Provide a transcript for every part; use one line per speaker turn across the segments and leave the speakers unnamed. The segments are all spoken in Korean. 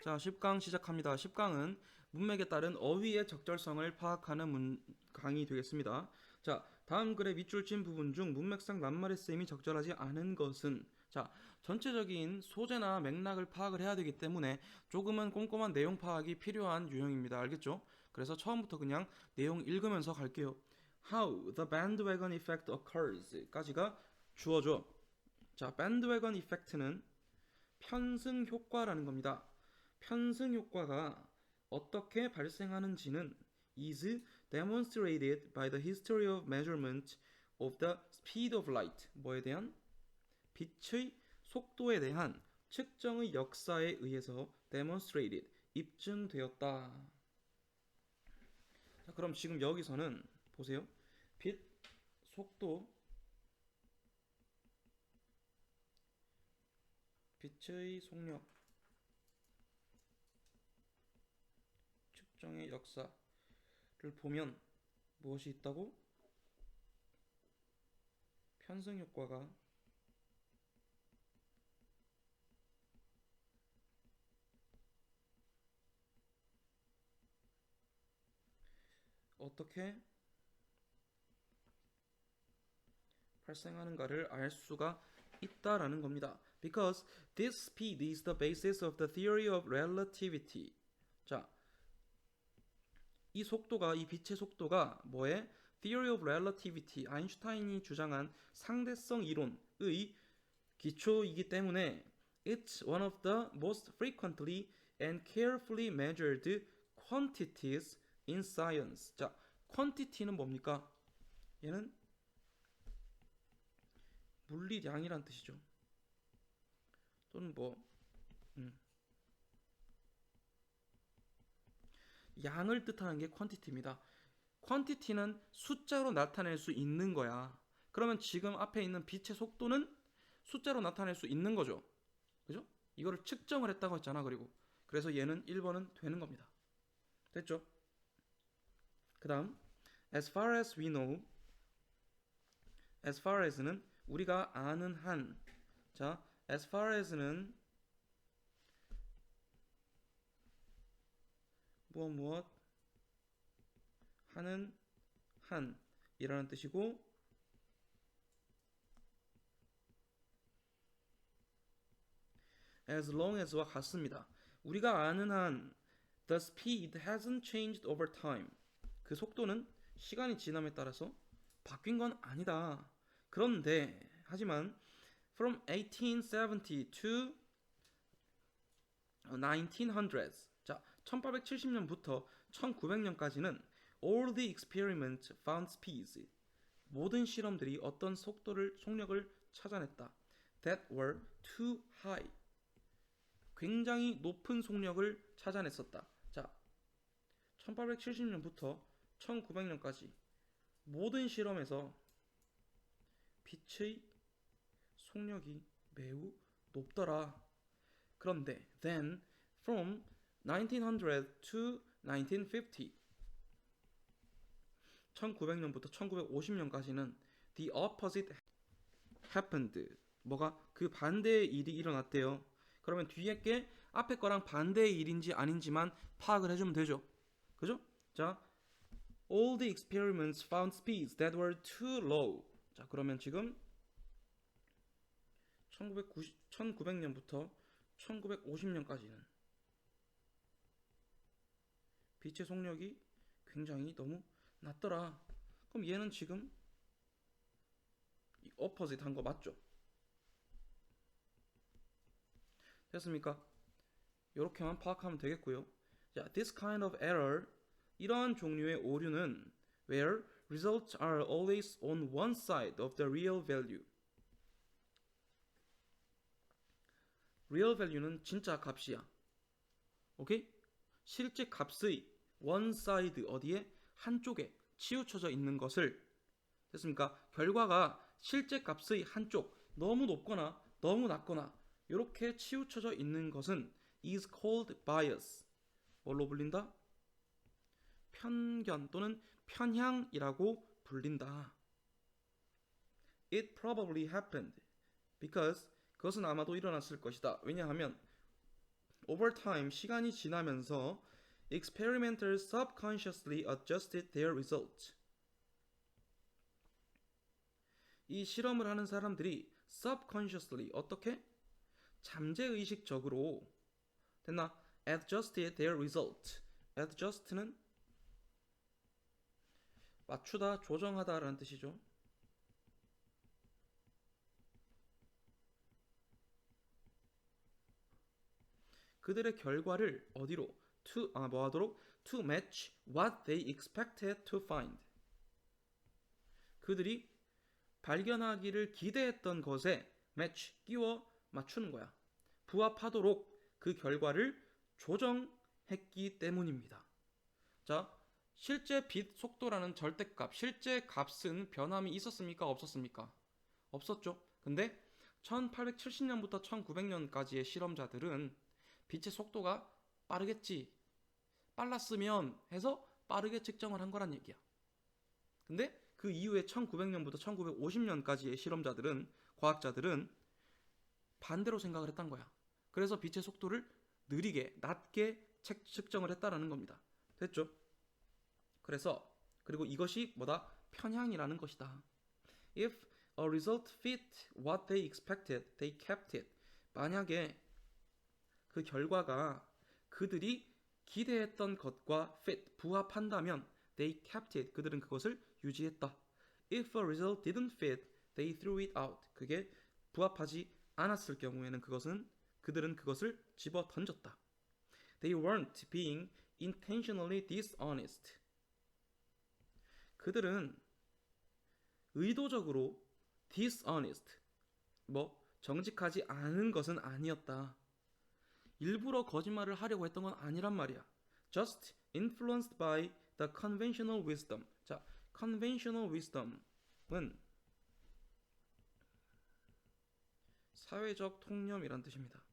자, 10강 시작합니다. 10강은 문맥에 따른 어휘의 적절성을 파악하는 강의 되겠습니다. 자, 다음 글의 밑줄 친 부분 중 문맥상 낱말의 쓰임이 적절하지 않은 것은, 자, 전체적인 소재나 맥락을 파악을 해야 되기 때문에 조금은 꼼꼼한 내용 파악이 필요한 유형입니다. 알겠죠? 그래서 처음부터 그냥 내용 읽으면서 갈게요. How the bandwagon effect occurs 까지가 주어져. 자, bandwagon effect는 편승 효과라는 겁니다. 편승 효과가 어떻게 발생하는지는 is demonstrated by the history of measurement of the speed of light. 뭐에 대한? 빛의 속도에 대한 측정의 역사에 의해서 demonstrated, 입증되었다. 자, 그럼 지금 여기서는 보세요. 빛, 속도, 빛의 속력, 측정의 역사를 보면 무엇이 있다고? 편승 효과가 어떻게 발생하는가를 알 수가 있다라는 겁니다. Because this speed is the basis of the theory of relativity. 자, 이 속도가, 이 빛의 속도가 뭐에? Theory of Relativity, 아인슈타인이 주장한 상대성 이론의 기초이기 때문에 it's one of the most frequently and carefully measured quantities in science. 자, quantity는 뭡니까? 얘는 물리량이란 뜻이죠. 또는 양을 뜻하는 게 quantity입니다. quantity는 숫자로 나타낼 수 있는 거야. 그러면 지금 앞에 있는 빛의 속도는 숫자로 나타낼 수 있는 거죠. 그죠? 이거를 측정을 했다고 했잖아. 그래서 얘는 1번은 되는 겁니다. 됐죠? 그 다음 as far as we know, as far as는 우리가 아는 한. 자, as far as는 무엇 하는 한이라는 뜻이고, as long as와 같습니다. 우리가 아는 한 the speed hasn't changed over time. 그 속도는 시간이 지남에 따라서 바뀐 건 아니다. 그런데 하지만 from 1870 to 1900s, 자, 1870년부터 1900년까지는 all the experiments found speeds, 모든 실험들이 어떤 속력을 찾아냈다. that were too high, 굉장히 높은 속력을 찾아냈었다. 자, 1870년부터 1900년까지 모든 실험에서 빛의 속력이 매우 높더라. 그런데 then from 1900 to 1950, 1900년부터 1950년까지는 the opposite happened. 뭐가? 그 반대의 일이 일어났대요. 그러면 뒤에 게 앞에 거랑 반대의 일인지 아닌지만 파악을 해주면 되죠. 그죠? 자, all the experiments found speeds that were too low. 자, 그러면 지금 1900년부터 1950년까지는 빛의 속력이 굉장히 너무 낮더라. 그럼 얘는 지금 opposite 한 거 맞죠? 됐습니까? 이렇게만 파악하면 되겠고요. 자, this kind of error, 이러한 종류의 오류는 where results are always on one side of the real value. real value는 진짜 값이야. 오케이? 실제 값의 one side, 어디에? 한쪽에 치우쳐져 있는 것을, 됐습니까? 결과가 실제 값의 한쪽, 너무 높거나 너무 낮거나 이렇게 치우쳐져 있는 것은 is called bias. 뭘로 불린다? 편견 또는 편향이라고 불린다. It probably happened because, 그것은 아마도 일어났을 것이다. 왜냐하면 over time 시간이 지나면서 experimenters subconsciously adjusted their results. 이 실험을 하는 사람들이 subconsciously 어떻게? 잠재의식적으로 됐나? adjusted their result. adjust는 맞추다, 조정하다라는 뜻이죠. 그들의 결과를 어디로? 뭐하도록? To match what they expected to find. 그들이 발견하기를 기대했던 것에 match, 끼워 맞추는 거야. 부합하도록 그 결과를 조정했기 때문입니다. 자, 실제 빛 속도라는 절대값, 실제 값은 변함이 있었습니까? 없었습니까? 없었죠. 근데 1870년부터 1900년까지의 실험자들은 빛의 속도가 빠르겠지, 빨랐으면 해서 빠르게 측정을 한 거란 얘기야. 근데 그 이후에 1900년부터 1950년까지의 실험자들은, 과학자들은 반대로 생각을 했단 거야. 그래서 빛의 속도를 느리게, 낮게 측정을 했다라는 겁니다. 됐죠? 그리고 이것이 뭐다? 편향이라는 것이다. If a result fit what they expected, they kept it. 만약에 그 결과가 그들이 기대했던 것과 fit, 부합한다면 they kept it. 그들은 그것을 유지했다. If a result didn't fit, they threw it out. 그게 부합하지 않았을 경우에는 그들은 그것을 집어 던졌다. They weren't being intentionally dishonest. 그들은 의도적으로 dishonest, 정직하지 않은 것은 아니었다. 일부러 거짓말을 하려고 했던 건 아니란 말이야. Just influenced by the conventional wisdom. 자, conventional wisdom은 사회적 통념이란 뜻입니다.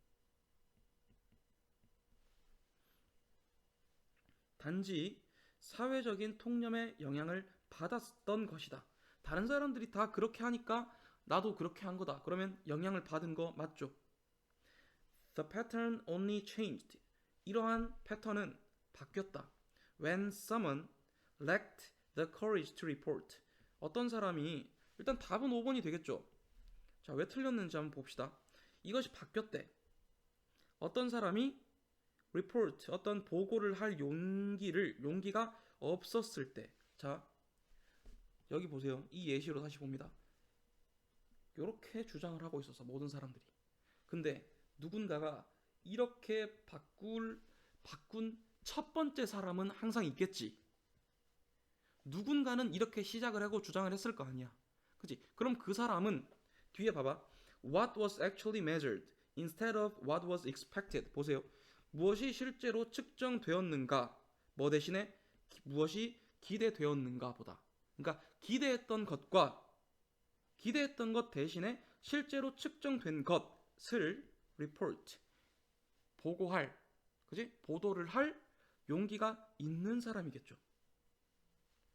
단지 사회적인 통념의 영향을 받았던 것이다. 다른 사람들이 다 그렇게 하니까 나도 그렇게 한 거다. 그러면 영향을 받은 거 맞죠? The pattern only changed. 이러한 패턴은 바뀌었다. When someone lacked the courage to report. 어떤 사람이, 일단 답은 5번이 되겠죠. 자, 왜 틀렸는지 한번 봅시다. 이것이 바뀌었대. 어떤 사람이 report, 어떤 보고를 할 용기가 없었을 때. 자, 여기 보세요. 이 예시로 다시 봅니다. 이렇게 주장을 하고 있었어, 모든 사람들이. 근데 누군가가 이렇게 바꾼 첫 번째 사람은 항상 있겠지. 누군가는 이렇게 시작을 하고 주장을 했을 거 아니야. 그치? 그럼 그 사람은 뒤에 봐봐. What was actually measured instead of what was expected. 보세요. 무엇이 실제로 측정되었는가, 뭐 대신에 무엇이 기대되었는가 보다. 그러니까 기대했던 것 대신에 실제로 측정된 것을 report, 보고할, 그지? 보도를 할 용기가 있는 사람이겠죠.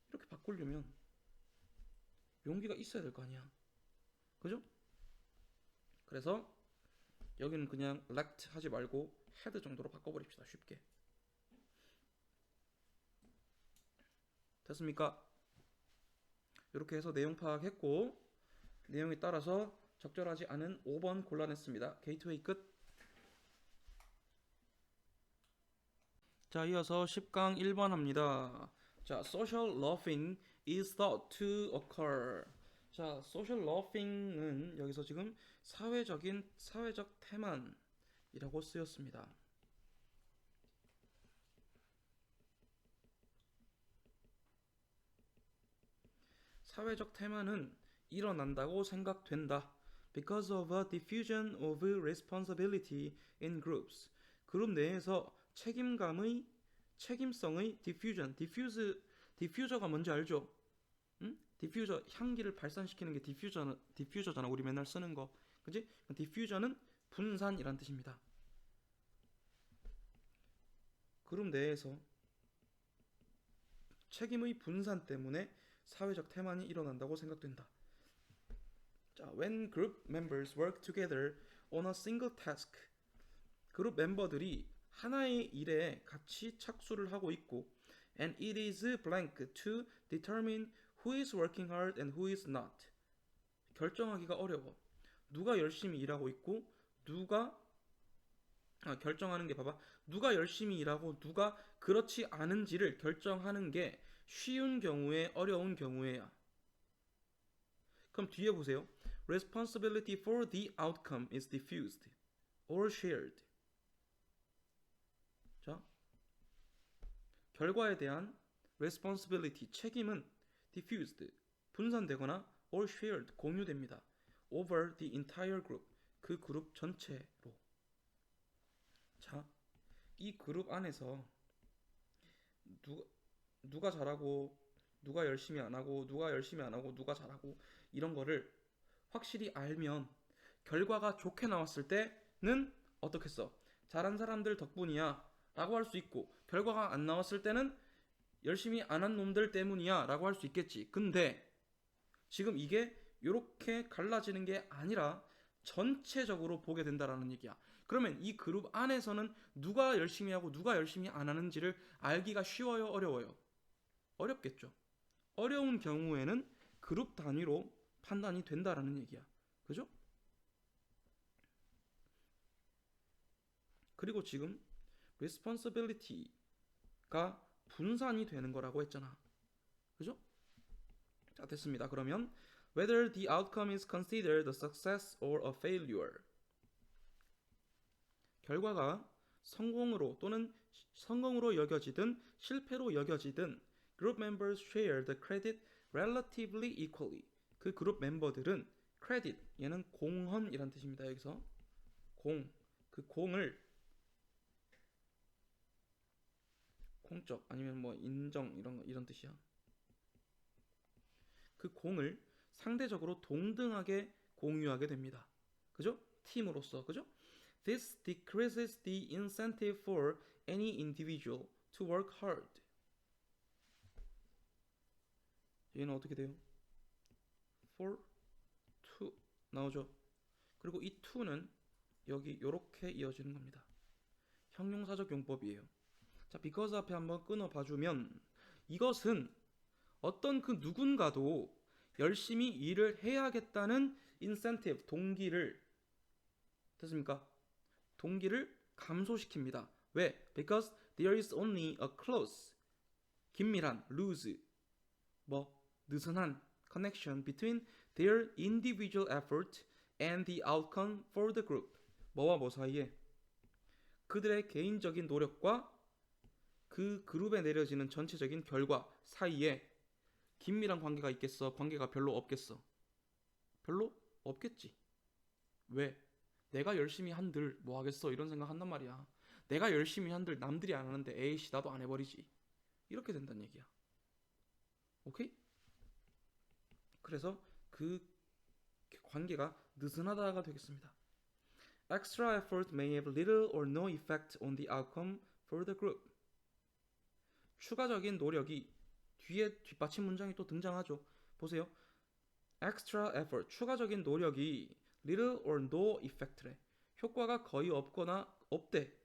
이렇게 바꾸려면 용기가 있어야 될 거 아니야. 그죠? 그래서 여기는 그냥 lacked 하지 말고 had 정도로 바꿔버립시다. 쉽게. 됐습니까? 이렇게 해서 내용 파악했고, 내용에 따라서 적절하지 않은 5번 골라냈습니다. 게이트웨이 끝. 자, 이어서 10강 1번 합니다. 자, social laughing is thought to occur. 자, social laughing은 여기서 지금 사회적 태만이라고 쓰였습니다. 사회적 태만은 일어난다고 생각된다. Because of a diffusion of responsibility in groups. 그룹 내에서 책임성의 diffuser가 뭔지 알죠? 응? 디퓨저, 향기를 발산시키는 게 디퓨저잖아. 우리 맨날 쓰는 거. 그치? 디퓨저는 분산이란 뜻입니다. 그룹 내에서 책임의 분산 때문에 사회적 태만이 일어난다고 생각된다. 자, when group members work together on a single task. 그룹 멤버들이 하나의 일에 같이 착수를 하고 있고 and it is blank to determine who is working hard and who is not. 결정하기가 어려워. 누가 열심히 일하고 있고 누가 결정하는 게 봐봐. 누가 열심히 일하고 누가 그렇지 않은지를 결정하는 게 쉬운 경우에 어려운 경우에야. 그럼 뒤에 보세요. Responsibility for the outcome is diffused or shared. 자, 결과에 대한 responsibility, 책임은 diffused, 분산되거나 or shared, 공유됩니다. over the entire group, 그 그룹 전체로. 자, 이 그룹 안에서 누가 잘하고 누가 열심히 안 하고 누가 열심히 안 하고 누가 잘하고 이런 거를 확실히 알면 결과가 좋게 나왔을 때는 어떻겠어? 잘한 사람들 덕분이야 라고 할 수 있고 결과가 안 나왔을 때는 열심히 안 한 놈들 때문이야 라고 할 수 있겠지. 근데 지금 이게 이렇게 갈라지는 게 아니라 전체적으로 보게 된다라는 얘기야. 그러면 이 그룹 안에서는 누가 열심히 하고 누가 열심히 안 하는지를 알기가 쉬워요, 어려워요? 어렵겠죠. 어려운 경우에는 그룹 단위로 판단이 된다라는 얘기야. 그죠? 그리고 지금 responsibility가 분산이 되는 거라고 했잖아. 그죠? 자, 됐습니다. 그러면 whether the outcome is considered a success or a failure. 결과가 성공으로 또는 성공으로 여겨지든 실패로 여겨지든 group members share the credit relatively equally. 그 그룹 멤버들은 credit, 얘는 공헌이란 뜻입니다. 여기서 그 공을 공적 아니면 뭐 인정 이런 뜻이야. 그 공을 상대적으로 동등하게 공유하게 됩니다. 그죠? 팀으로서. 그죠? This decreases the incentive for any individual to work hard. 얘는 어떻게 돼요? for, to 나오죠. 그리고 이 to는 여기 이렇게 이어지는 겁니다. 형용사적 용법이에요. 자, because 앞에 한번 끊어 봐주면 이것은 어떤 그 누군가도 열심히 일을 해야겠다는 인센티브, 동기를 됐습니까? 동기를 감소시킵니다. 왜? Because there is only a close, 긴밀한, loose, 느슨한 connection between their individual effort and the outcome for the group. 뭐와 뭐 사이에? 그들의 개인적인 노력과 그 그룹에 내려지는 전체적인 결과 사이에 긴밀한 관계가 있겠어? 관계가 별로 없겠어? 별로 없겠지. 왜? 내가 열심히 한들 뭐 하겠어? 이런 생각 한단 말이야. 내가 열심히 한들 남들이 안 하는데 에이씨 나도 안 해버리지. 이렇게 된다는 얘기야. 오케이? 그래서 그 관계가 느슨하다가 되겠습니다. Extra effort may have little or no effect on the outcome for the group. 추가적인 노력이 뒤에 뒷받침 문장이 또 등장하죠. 보세요. Extra effort, 추가적인 노력이 little or no effect래. 효과가 거의 없거나 없대.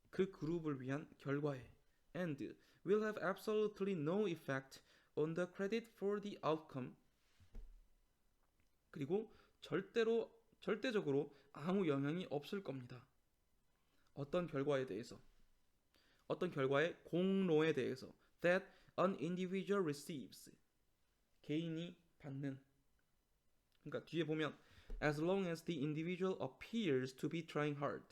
그 그룹을 위한 결과에. And will have absolutely no effect on the credit for the outcome. 그리고 절대적으로 아무 영향이 없을 겁니다. 어떤 결과에 대해서. 어떤 결과의 공로에 대해서. That an individual receives. 개인이 받는. 그러니까 뒤에 보면 as long as the individual appears to be trying hard.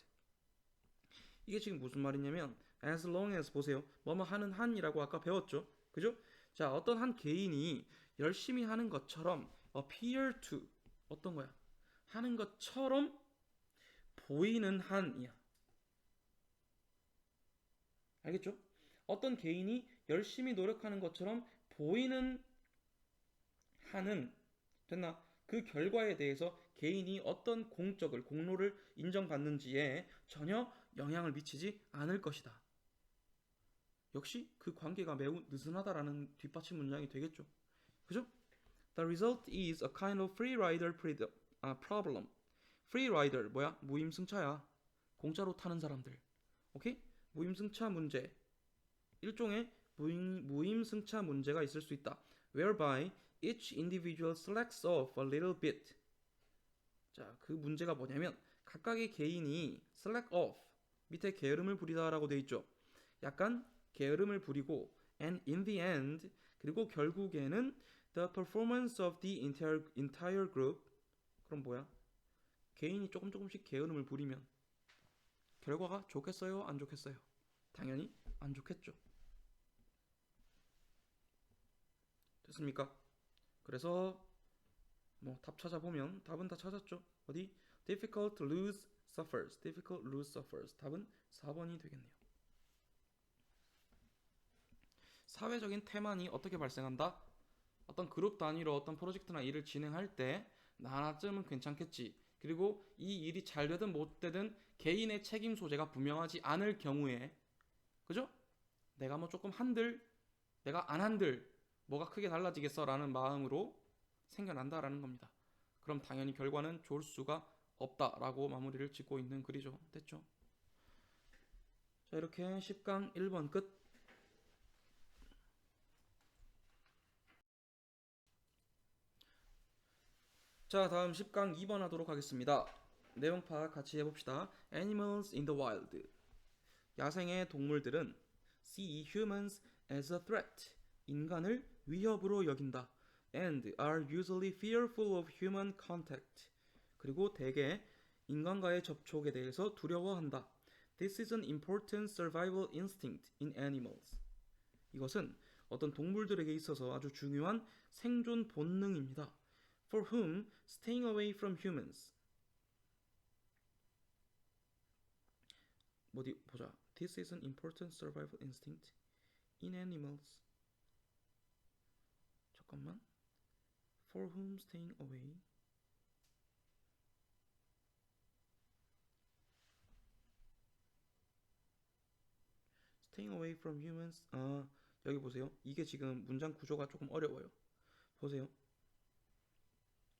이게 지금 무슨 말이냐면 as long as 보세요. 뭐뭐 하는 한이라고 아까 배웠죠. 그죠? 자, 어떤 한 개인이 열심히 하는 것처럼 appear to 어떤 거야? 하는 것처럼 보이는 한이야. 알겠죠? 어떤 개인이 열심히 노력하는 것처럼 보이는 한은 됐나? 그 결과에 대해서 개인이 어떤 공로를 인정받는지에 전혀 영향을 미치지 않을 것이다. 역시 그 관계가 매우 느슨하다라는 뒷받침 문장이 되겠죠. 그죠? The result is a kind of free rider problem. free rider 뭐야? 무임승차야. 공짜로 타는 사람들. 오케이? 무임승차 문제. 일종의 무임승차 문제가 있을 수 있다. Whereby each individual slacks off a little bit. 자, 그 문제가 뭐냐면 각각의 개인이 slack off 밑에 게으름을 부리다라고 돼 있죠. 약간 게으름을 부리고 and in the end 그리고 결국에는 the performance of the entire group 그럼 뭐야? 개인이 조금씩 게으름을 부리면 결과가 좋겠어요? 안 좋겠어요? 당연히 안 좋겠죠. 됐습니까? 그래서 뭐 답 찾아보면 답은 다 찾았죠. 어디? difficult lose suffers. difficult lose suffers. 답은 4번이 되겠네요. 사회적인 태만이 어떻게 발생한다? 어떤 그룹 단위로 어떤 프로젝트나 일을 진행할 때 나 하나쯤은 괜찮겠지. 그리고 이 일이 잘 되든 못 되든 개인의 책임 소재가 분명하지 않을 경우에 그죠? 내가 뭐 조금 한들 내가 안 한들 뭐가 크게 달라지겠어라는 마음으로 생겨난다라는 겁니다. 그럼 당연히 결과는 좋을 수가 없다라고 마무리를 짓고 있는 글이죠. 됐죠? 자, 이렇게 10강 1번 끝. 자, 다음 10강 2번 하도록 하겠습니다. 내용 파악 같이 해봅시다. Animals in the wild. 야생의 동물들은 see humans as a threat. 인간을 위협으로 여긴다. And are usually fearful of human contact. 그리고 대개 인간과의 접촉에 대해서 두려워한다. This is an important survival instinct in animals. 이것은 어떤 동물들에게 있어서 아주 중요한 생존 본능입니다. For whom staying away from humans. 어디 보자. This is an important survival instinct in animals. 잠깐만. For whom staying away. Staying away from humans. 여기 보세요. 이게 지금 문장 구조가 조금 어려워요. 보세요.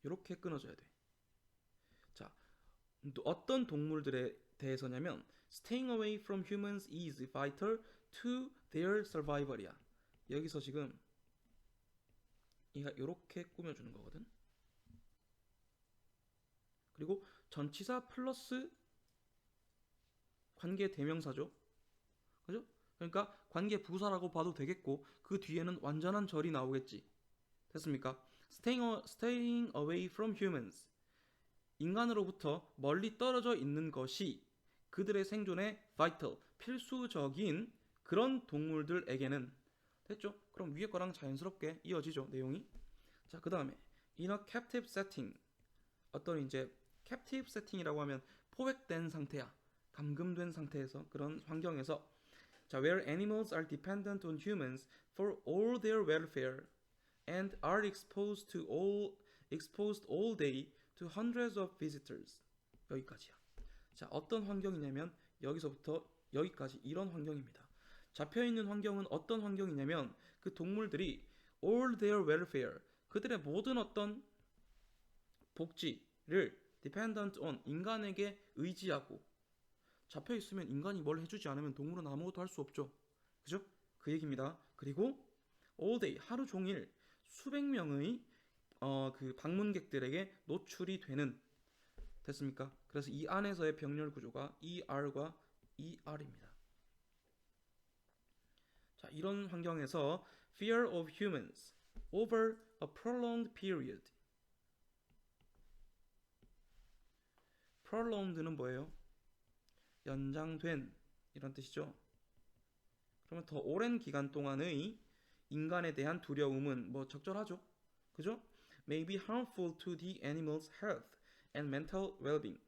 이렇게 끊어져야 돼. 자, 어떤 동물들에 대해서냐면 staying away from humans is vital to their survival이야. 여기서 지금 얘가 이렇게 꾸며주는 거거든. 그리고 전치사 플러스 관계 대명사죠. 그죠? 그러니까 관계 부사라고 봐도 되겠고 그 뒤에는 완전한 절이 나오겠지. 됐습니까? Staying away from humans. 인간으로부터 멀리 떨어져 있는 것이 그들의 생존에 vital, 필수적인 그런 동물들에게는 됐죠? 그럼 위에 거랑 자연스럽게 이어지죠, 내용이. 자, 그 다음에 in a captive setting. 어떤 이제 captive setting이라고 하면 포획된 상태야. 감금된 상태에서 그런 환경에서 자, where animals are dependent on humans for all their welfare and are exposed all day to hundreds of visitors. 여기까지야. 자, 어떤 환경이냐면 여기서부터 여기까지 이런 환경입니다. 잡혀 있는 환경은 어떤 환경이냐면 그 동물들이 all their welfare 그들의 모든 어떤 복지를 dependent on 인간에게 의지하고 잡혀 있으면 인간이 뭘 해주지 않으면 동물은 아무것도 할 수 없죠. 그죠? 그 얘기입니다. 그리고 all day 하루 종일 수백 명의 그 방문객들에게 노출이 되는 됐습니까? 그래서 이 안에서의 병렬 구조가 ER과 ER입니다. 자, 이런 환경에서 fear of humans over a prolonged period. prolonged는 뭐예요? 연장된 이런 뜻이죠. 그러면 더 오랜 기간 동안의 인간에 대한 두려움은 뭐 적절하죠. 그죠? May be harmful to the animal's health and mental well-being.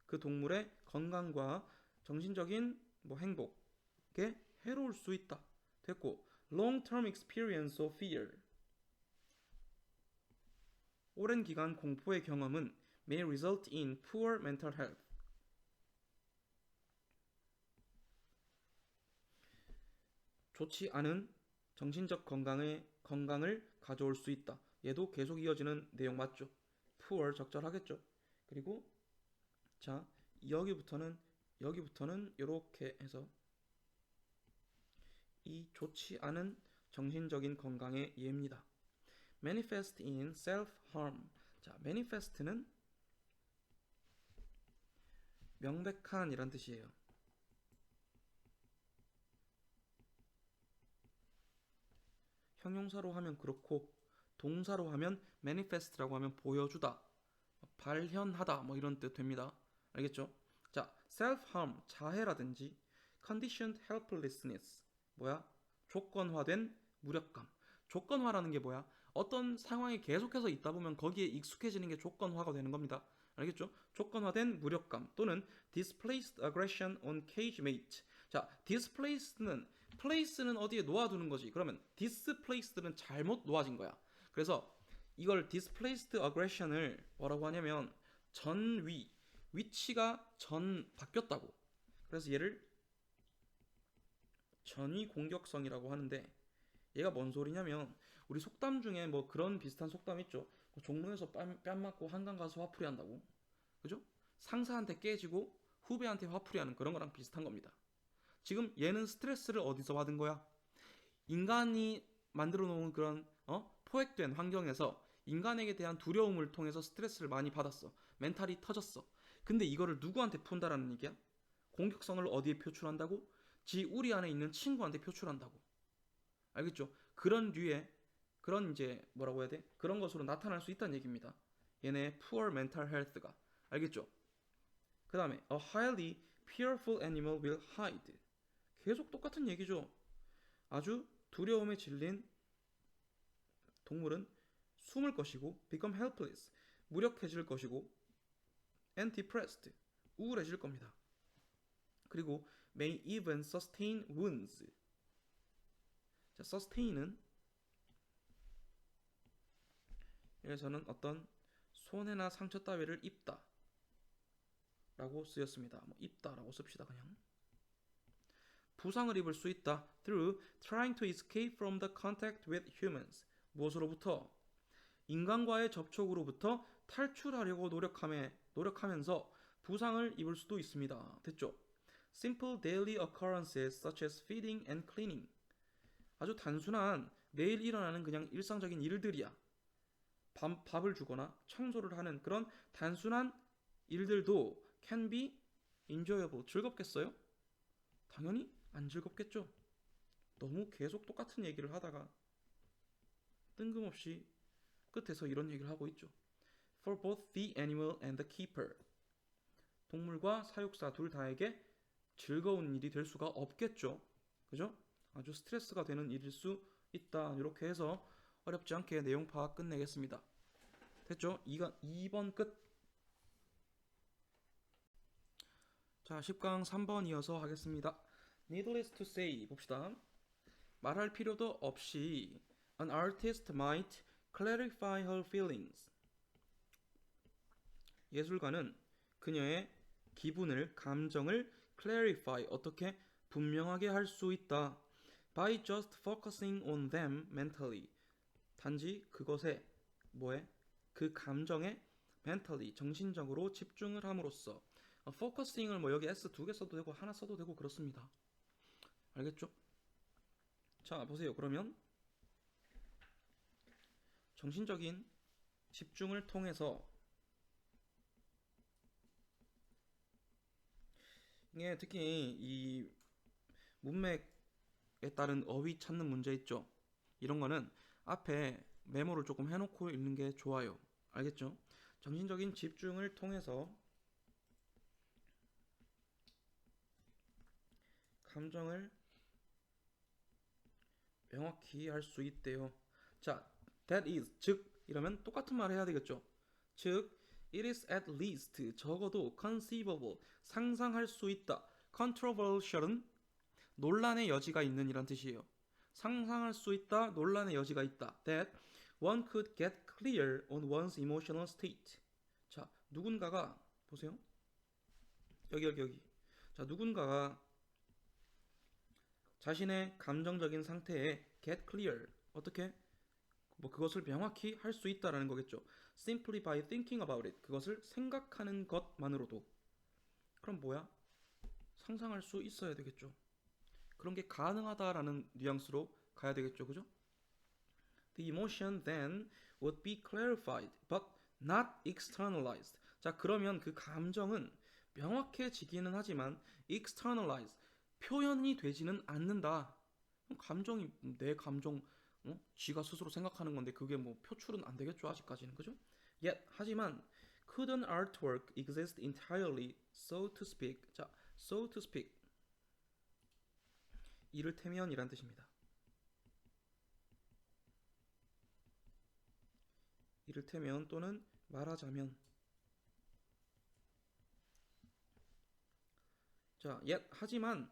그 동물의 건강과 정신적인 뭐 행복에 해로울 수 있다. 됐고, long-term experience of fear. 오랜 기간 공포의 경험은 may result in poor mental health. 좋지 않은 정신적 건강을 가져올 수 있다. 얘도 계속 이어지는 내용 맞죠? poor 적절하겠죠. 그리고 자, 여기부터는 여기부터는 이렇게 해서 이 좋지 않은 정신적인 건강의 예입니다. manifest in self-harm. 자, manifest는 명백한 이란 뜻이에요. 형용사로 하면 그렇고 동사로 하면 manifest라고 하면 보여주다, 발현하다 뭐 이런 뜻 됩니다. 알겠죠? 자, self-harm 자해라든지 conditioned helplessness 뭐야? 조건화된 무력감. 조건화라는 게 뭐야? 어떤 상황에 계속해서 있다 보면 거기에 익숙해지는 게 조건화가 되는 겁니다. 알겠죠? 조건화된 무력감 또는 displaced aggression on cage mate. 자, place는 어디에 놓아두는 거지. 그러면 displaced는 잘못 놓아진 거야. 그래서 이걸 displaced aggression을 뭐라고 하냐면 위치가 바뀌었다고. 그래서 얘를 전위 공격성이라고 하는데 얘가 뭔 소리냐면 우리 속담 중에 뭐 그런 비슷한 속담 있죠. 종로에서 뺨 맞고 한강 가서 화풀이 한다고. 그죠? 상사한테 깨지고 후배한테 화풀이 하는 그런 거랑 비슷한 겁니다. 지금 얘는 스트레스를 어디서 받은 거야? 인간이 만들어 놓은 그런 포획된 환경에서 인간에게 대한 두려움을 통해서 스트레스를 많이 받았어. 멘탈이 터졌어. 근데 이거를 누구한테 푼다라는 얘기야? 공격성을 어디에 표출한다고? 지 우리 안에 있는 친구한테 표출한다고. 알겠죠? 그런 류의 그런 이제 뭐라고 해야 돼? 그런 것으로 나타날 수 있다는 얘기입니다. 얘네 poor mental health가. 알겠죠? 그 다음에 a highly fearful animal will hide. 계속 똑같은 얘기죠. 아주 두려움에 질린 동물은 숨을 것이고 become helpless. 무력해질 것이고 and depressed. 우울해질 겁니다. 그리고 may even sustain wounds. 자, sustain은 여기서는 어떤 손해나 상처 따위를 입다 라고 쓰였습니다. 뭐 입다라고 씁시다 그냥. 부상을 입을 수 있다. through trying to escape from the contact with humans. 무엇으로부터? 인간과의 접촉으로부터 탈출하려고 노력하면서 부상을 입을 수도 있습니다. 됐죠? Simple daily occurrences such as feeding and cleaning. 아주 단순한 매일 일어나는 그냥 일상적인 일들이야. 밥을 주거나 청소를 하는 그런 단순한 일들도 can be enjoyable. 즐겁겠어요? 당연히 안 즐겁겠죠. 너무 계속 똑같은 얘기를 하다가 뜬금없이 끝에서 이런 얘기를 하고 있죠. For both the animal and the keeper. 동물과 사육사 둘 다에게 즐거운 일이 될 수가 없겠죠. 그죠? 아주 스트레스가 되는 일일 수 있다. 이렇게 해서 어렵지 않게 내용 파악 끝내겠습니다. 됐죠? 2번 끝. 자, 10강 3번 이어서 하겠습니다. Needless to say 봅시다. 말할 필요도 없이 An artist might clarify her feelings. 예술가는 그녀의 기분을, 감정을 clarify, 어떻게 분명하게 할 수 있다. By just focusing on them mentally. 단지 그것에 그 감정에 mentally, 정신적으로 집중을 함으로써. focusing을 뭐 여기 S 2개 써도 되고 하나 써도 되고 그렇습니다. 알겠죠? 자, 보세요. 그러면 정신적인 집중을 통해서 이게 특히 이 문맥에 따른 어휘 찾는 문제 있죠. 이런 거는 앞에 메모를 조금 해놓고 읽는 게 좋아요. 알겠죠? 정신적인 집중을 통해서 감정을 명확히 할 수 있대요. 자, that is, 즉 이러면 똑같은 말을 해야 되겠죠. 즉 it is at least, 적어도 conceivable, 상상할 수 있다. controversial은 논란의 여지가 있는 이란 뜻이에요. 상상할 수 있다, 논란의 여지가 있다. that one could get clear on one's emotional state. 자, 누군가가 보세요. 여기. 자, 누군가가 자신의 감정적인 상태에 get clear, 어떻게? 뭐 그것을 명확히 할 수 있다라는 거겠죠. simply by thinking about it, 그것을 생각하는 것만으로도. 그럼 뭐야? 상상할 수 있어야 되겠죠. 그런 게 가능하다라는 뉘앙스로 가야 되겠죠. 그죠? The emotion then would be clarified but not externalized. 자, 그러면 그 감정은 명확해지기는 하지만 externalized, 표현이 되지는 않는다. 감정이 내 감정, 지가 스스로 생각하는 건데 그게 뭐 표출은 안 되겠죠. 아직까지는. 그죠? Yet, 하지만 couldn't artwork exist entirely, so to speak. 자, so to speak. 이를테면이란 뜻입니다. 이를테면 또는 말하자면. 자, 하지만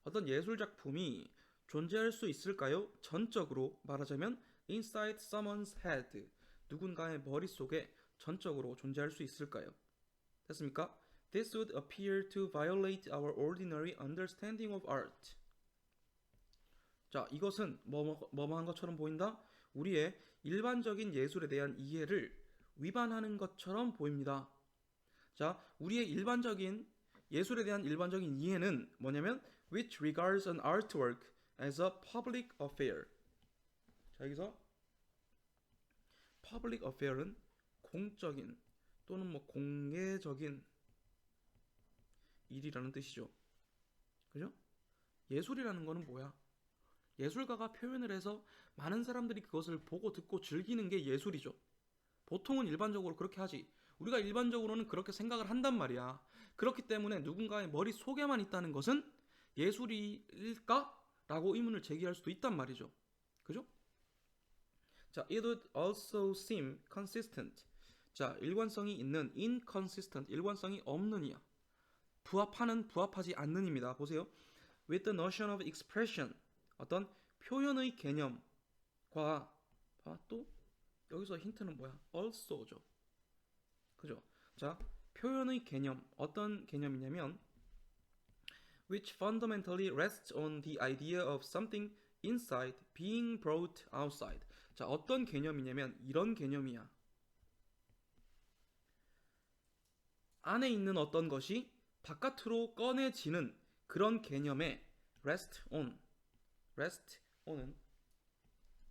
어떤 예술 작품이 존재할 수 있을까요? 전적으로 말하자면 inside someone's head, 누군가의 머릿속에 전적으로 존재할 수 있을까요? 됐습니까? This would appear to violate our ordinary understanding of art. 자, 이것은 뭐뭐한 것처럼 보인다? 우리의 일반적인 예술에 대한 이해를 위반하는 것처럼 보입니다. 자, 우리의 일반적인 예술에 대한 일반적인 이해는 뭐냐면 which regards an artwork as a public affair. 자, 여기서 public affair은 공적인 또는 뭐 공개적인 일이라는 뜻이죠. 그죠? 예술이라는 거는 뭐야? 예술가가 표현을 해서 많은 사람들이 그것을 보고 듣고 즐기는 게 예술이죠. 보통은 일반적으로 그렇게 하지. 우리가 일반적으로는 그렇게 생각을 한단 말이야. 그렇기 때문에 누군가의 머릿속에만 있다는 것은 예술일까? 라고 의문을 제기할 수도 있단 말이죠. 그죠? 자, it would also seem consistent. 자, 일관성이 있는 inconsistent, 일관성이 없는 이야. 부합하지 않는입니다. 보세요. with the notion of expression, 어떤 표현의 개념과 또 여기서 힌트는 뭐야? also죠. 그죠? 자, 표현의 개념, 어떤 개념이냐면 which fundamentally rests on the idea of something inside being brought outside. 자, 어떤 개념이냐면 이런 개념이야. 안에 있는 어떤 것이 바깥으로 꺼내지는 그런 개념에 rest on은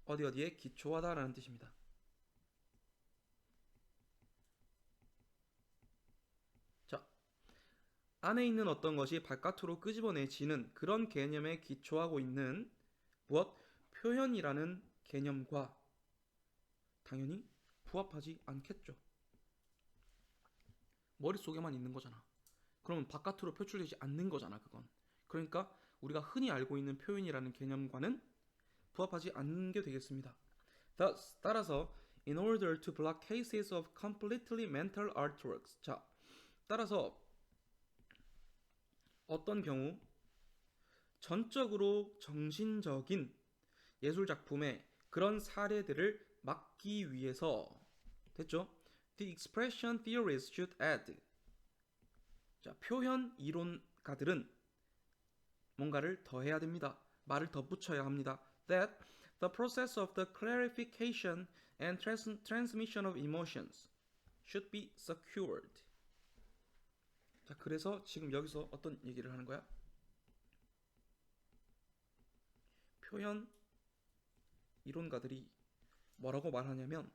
어디에 기초하다라는 뜻입니다. 자, 안에 있는 어떤 것이 바깥으로 끄집어내지는 그런 개념에 기초하고 있는 무엇? 표현이라는 개념과 당연히 부합하지 않겠죠. 머릿속에만 있는 거잖아. 그러면 바깥으로 표출되지 않는 거잖아, 그건. 그러니까 우리가 흔히 알고 있는 표현이라는 개념과는 부합하지 않는 게 되겠습니다. 따라서 in order to block cases of completely mental artworks. 자, 따라서 어떤 경우 전적으로 정신적인 예술 작품의 그런 사례들을 막기 위해서 됐죠? The expression theorists should add. 자, 표현 이론가들은 뭔가를 더해야 됩니다. 말을 덧붙여야 합니다. That the process of the clarification and transmission of emotions should be secured. 자, 그래서 지금 여기서 어떤 얘기를 하는 거야? 표현 이론가들이 뭐라고 말하냐면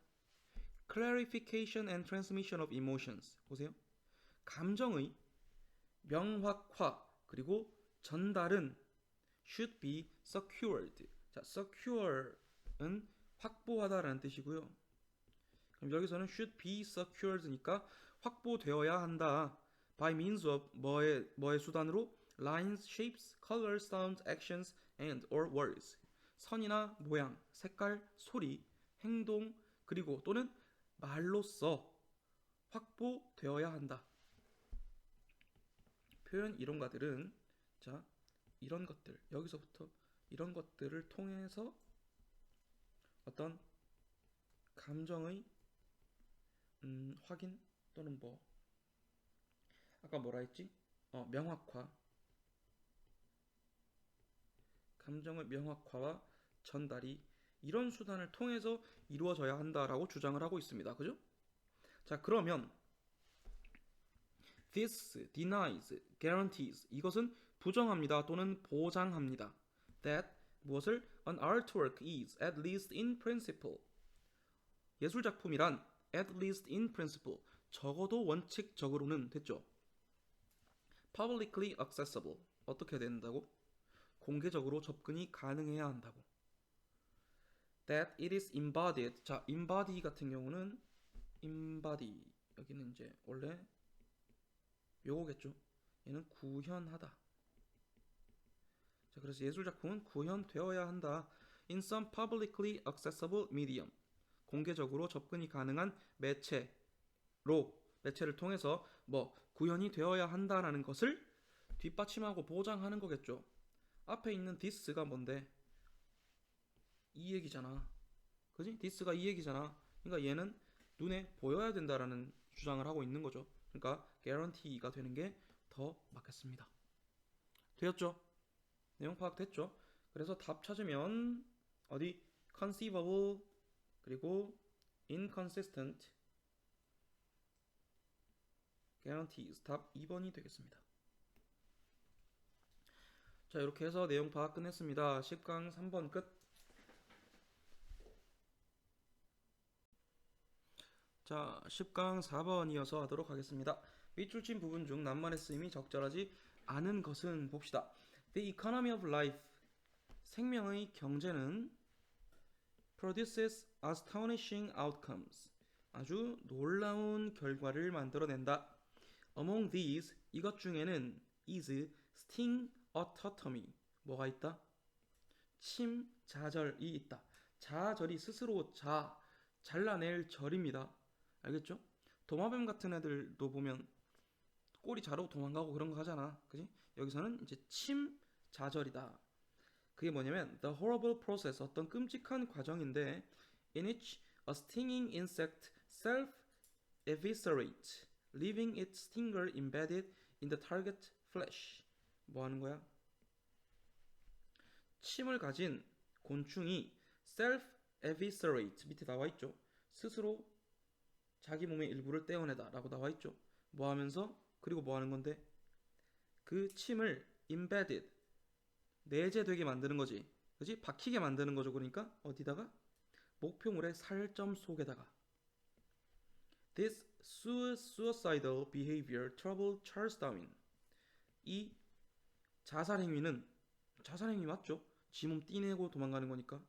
clarification and transmission of emotions. 보세요. 감정의 명확화 그리고 전달은 should be secured. 자, secure은 확보하다라는 뜻이고요. 그럼 여기서는 should be secured니까 확보되어야 한다. by means of 뭐의 수단으로? lines, shapes, colors, sounds, actions, and or words. 선이나 모양, 색깔, 소리, 행동, 그리고 또는 말로써 확보되어야 한다. 표현 이론가들은 자, 이런 것들, 여기서부터 이런 것들을 통해서 어떤 감정의 확인 또는 뭐 아까 뭐라 했지? 명확화, 감정의 명확화와 전달이 이런 수단을 통해서 이루어져야 한다라고 주장을 하고 있습니다. 그죠? 자, 그러면 This denies, guarantees. 이것은 부정합니다 또는 보장합니다. That 무엇을 an artwork is at least in principle. 예술 작품이란 at least in principle. 적어도 원칙적으로는 됐죠. Publicly accessible. 어떻게 된다고? 공개적으로 접근이 가능해야 한다고. That it is embodied. 자, embody 같은 경우는 embody 여기는 이제 원래 요거겠죠. 얘는 구현하다. 자, 그래서 예술 작품은 구현되어야 한다. In some publicly accessible medium. 공개적으로 접근이 가능한 매체를 통해서 뭐 구현이 되어야 한다라는 것을 뒷받침하고 보장하는 거겠죠. 앞에 있는 this가 뭔데? 이 얘기잖아. 그지? this가 이 얘기잖아. 그러니까 얘는 눈에 보여야 된다라는 주장을 하고 있는 거죠. 그러니까 guarantee가 되는 게 더 맞겠습니다. 되었죠? 내용 파악됐죠? 그래서 답 찾으면 어디 conceivable 그리고 inconsistent guarantees 답 2번이 되겠습니다. 자, 이렇게 해서 내용 파악 끝냈습니다. 10강 3번 끝. 자, 10강 4번 이어서 하도록 하겠습니다. 밑줄친 부분 중 낱말의 쓰임이 적절하지 않은 것은 봅시다. The economy of life, 생명의 경제는 produces astonishing outcomes, 아주 놀라운 결과를 만들어낸다. Among these, 이것 중에는 is sting autotomy, 뭐가 있다? 침자절이 있다. 자절이 스스로 잘라낼 절입니다. 알겠죠? 도마뱀 같은 애들도 보면 꼬리 자르고 도망가고 그런 거 하잖아. 그지? 여기서는 이제 침자절이다. 그게 뭐냐면 the horrible process, 어떤 끔찍한 과정인데 in which a stinging insect self-eviscerates, leaving its stinger embedded in the target flesh. 뭐 하는 거야? 침을 가진 곤충이 self-eviscerate, 밑에 나와 있죠. 스스로 자기 몸의 일부를 떼어내다 라고 나와 있죠. 뭐 하면서? 그리고 뭐 하는 건데? 그 침을 embedded, 내재되게 만드는 거지. 그지? 박히게 만드는 거죠. 그러니까 어디다가? 목표물의 살점 속에다가. This suicidal behavior troubled Charles Darwin. 이 자살행위는, 자살행위 맞죠? 지 몸 띠내고 도망가는 거니까.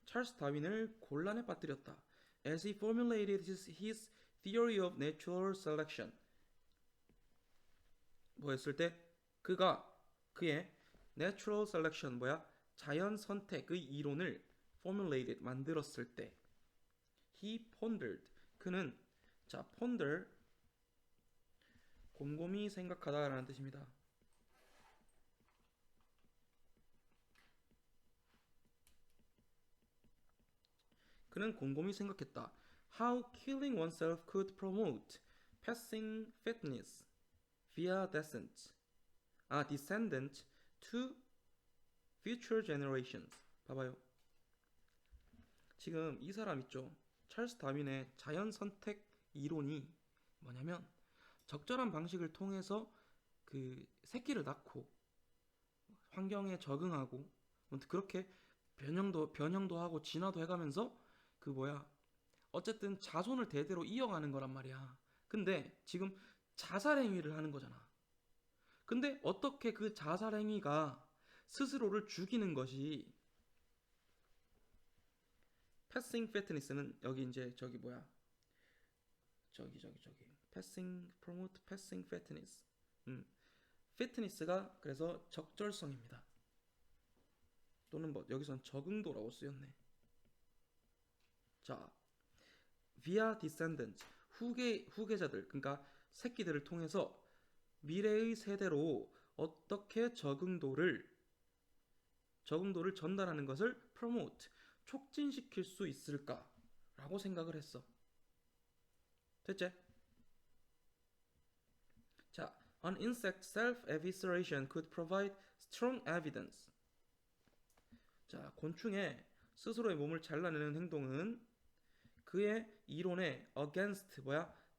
찰스 다윈을 곤란에 빠뜨렸다. As he formulated his theory of natural selection. 뭐 했을 때? 그의 natural selection, 뭐야? 자연 선택의 이론을 formulated, 만들었을 때. He pondered. 그는, 자, ponder, 곰곰이 생각하다 라는 뜻입니다. 그는 곰곰이 생각했다. How killing oneself could promote passing fitness via descendant to future generations. 봐봐요. 지금 이 사람 있죠. 찰스 다윈의 자연 선택 이론이 뭐냐면 적절한 방식을 통해서 그 새끼를 낳고 환경에 적응하고 그렇게 변형도 하고 진화도 해가면서 그 뭐야 어쨌든 자손을 대대로 이어가는 거란 말이야. 근데 지금 자살행위를 하는 거잖아. 근데 어떻게 그 자살행위가 스스로를 죽이는 것이, passing fitness는 여기 이제 저기 뭐야 promote passing fitness. fitness가 그래서 적절성입니다. 또는 뭐 여기선 적응도라고 쓰였네. 자, via descendant, 후계자들, 그러니까 새끼들을 통해서 미래의 세대로 어떻게 적응도를 전달하는 것을 promote, 촉진시킬 수 있을까라고 생각을 했어. 됐지? 자, an insect self-evisceration could provide strong evidence. 자, 곤충의 스스로의 몸을 잘라내는 행동은 그의 이론에 against,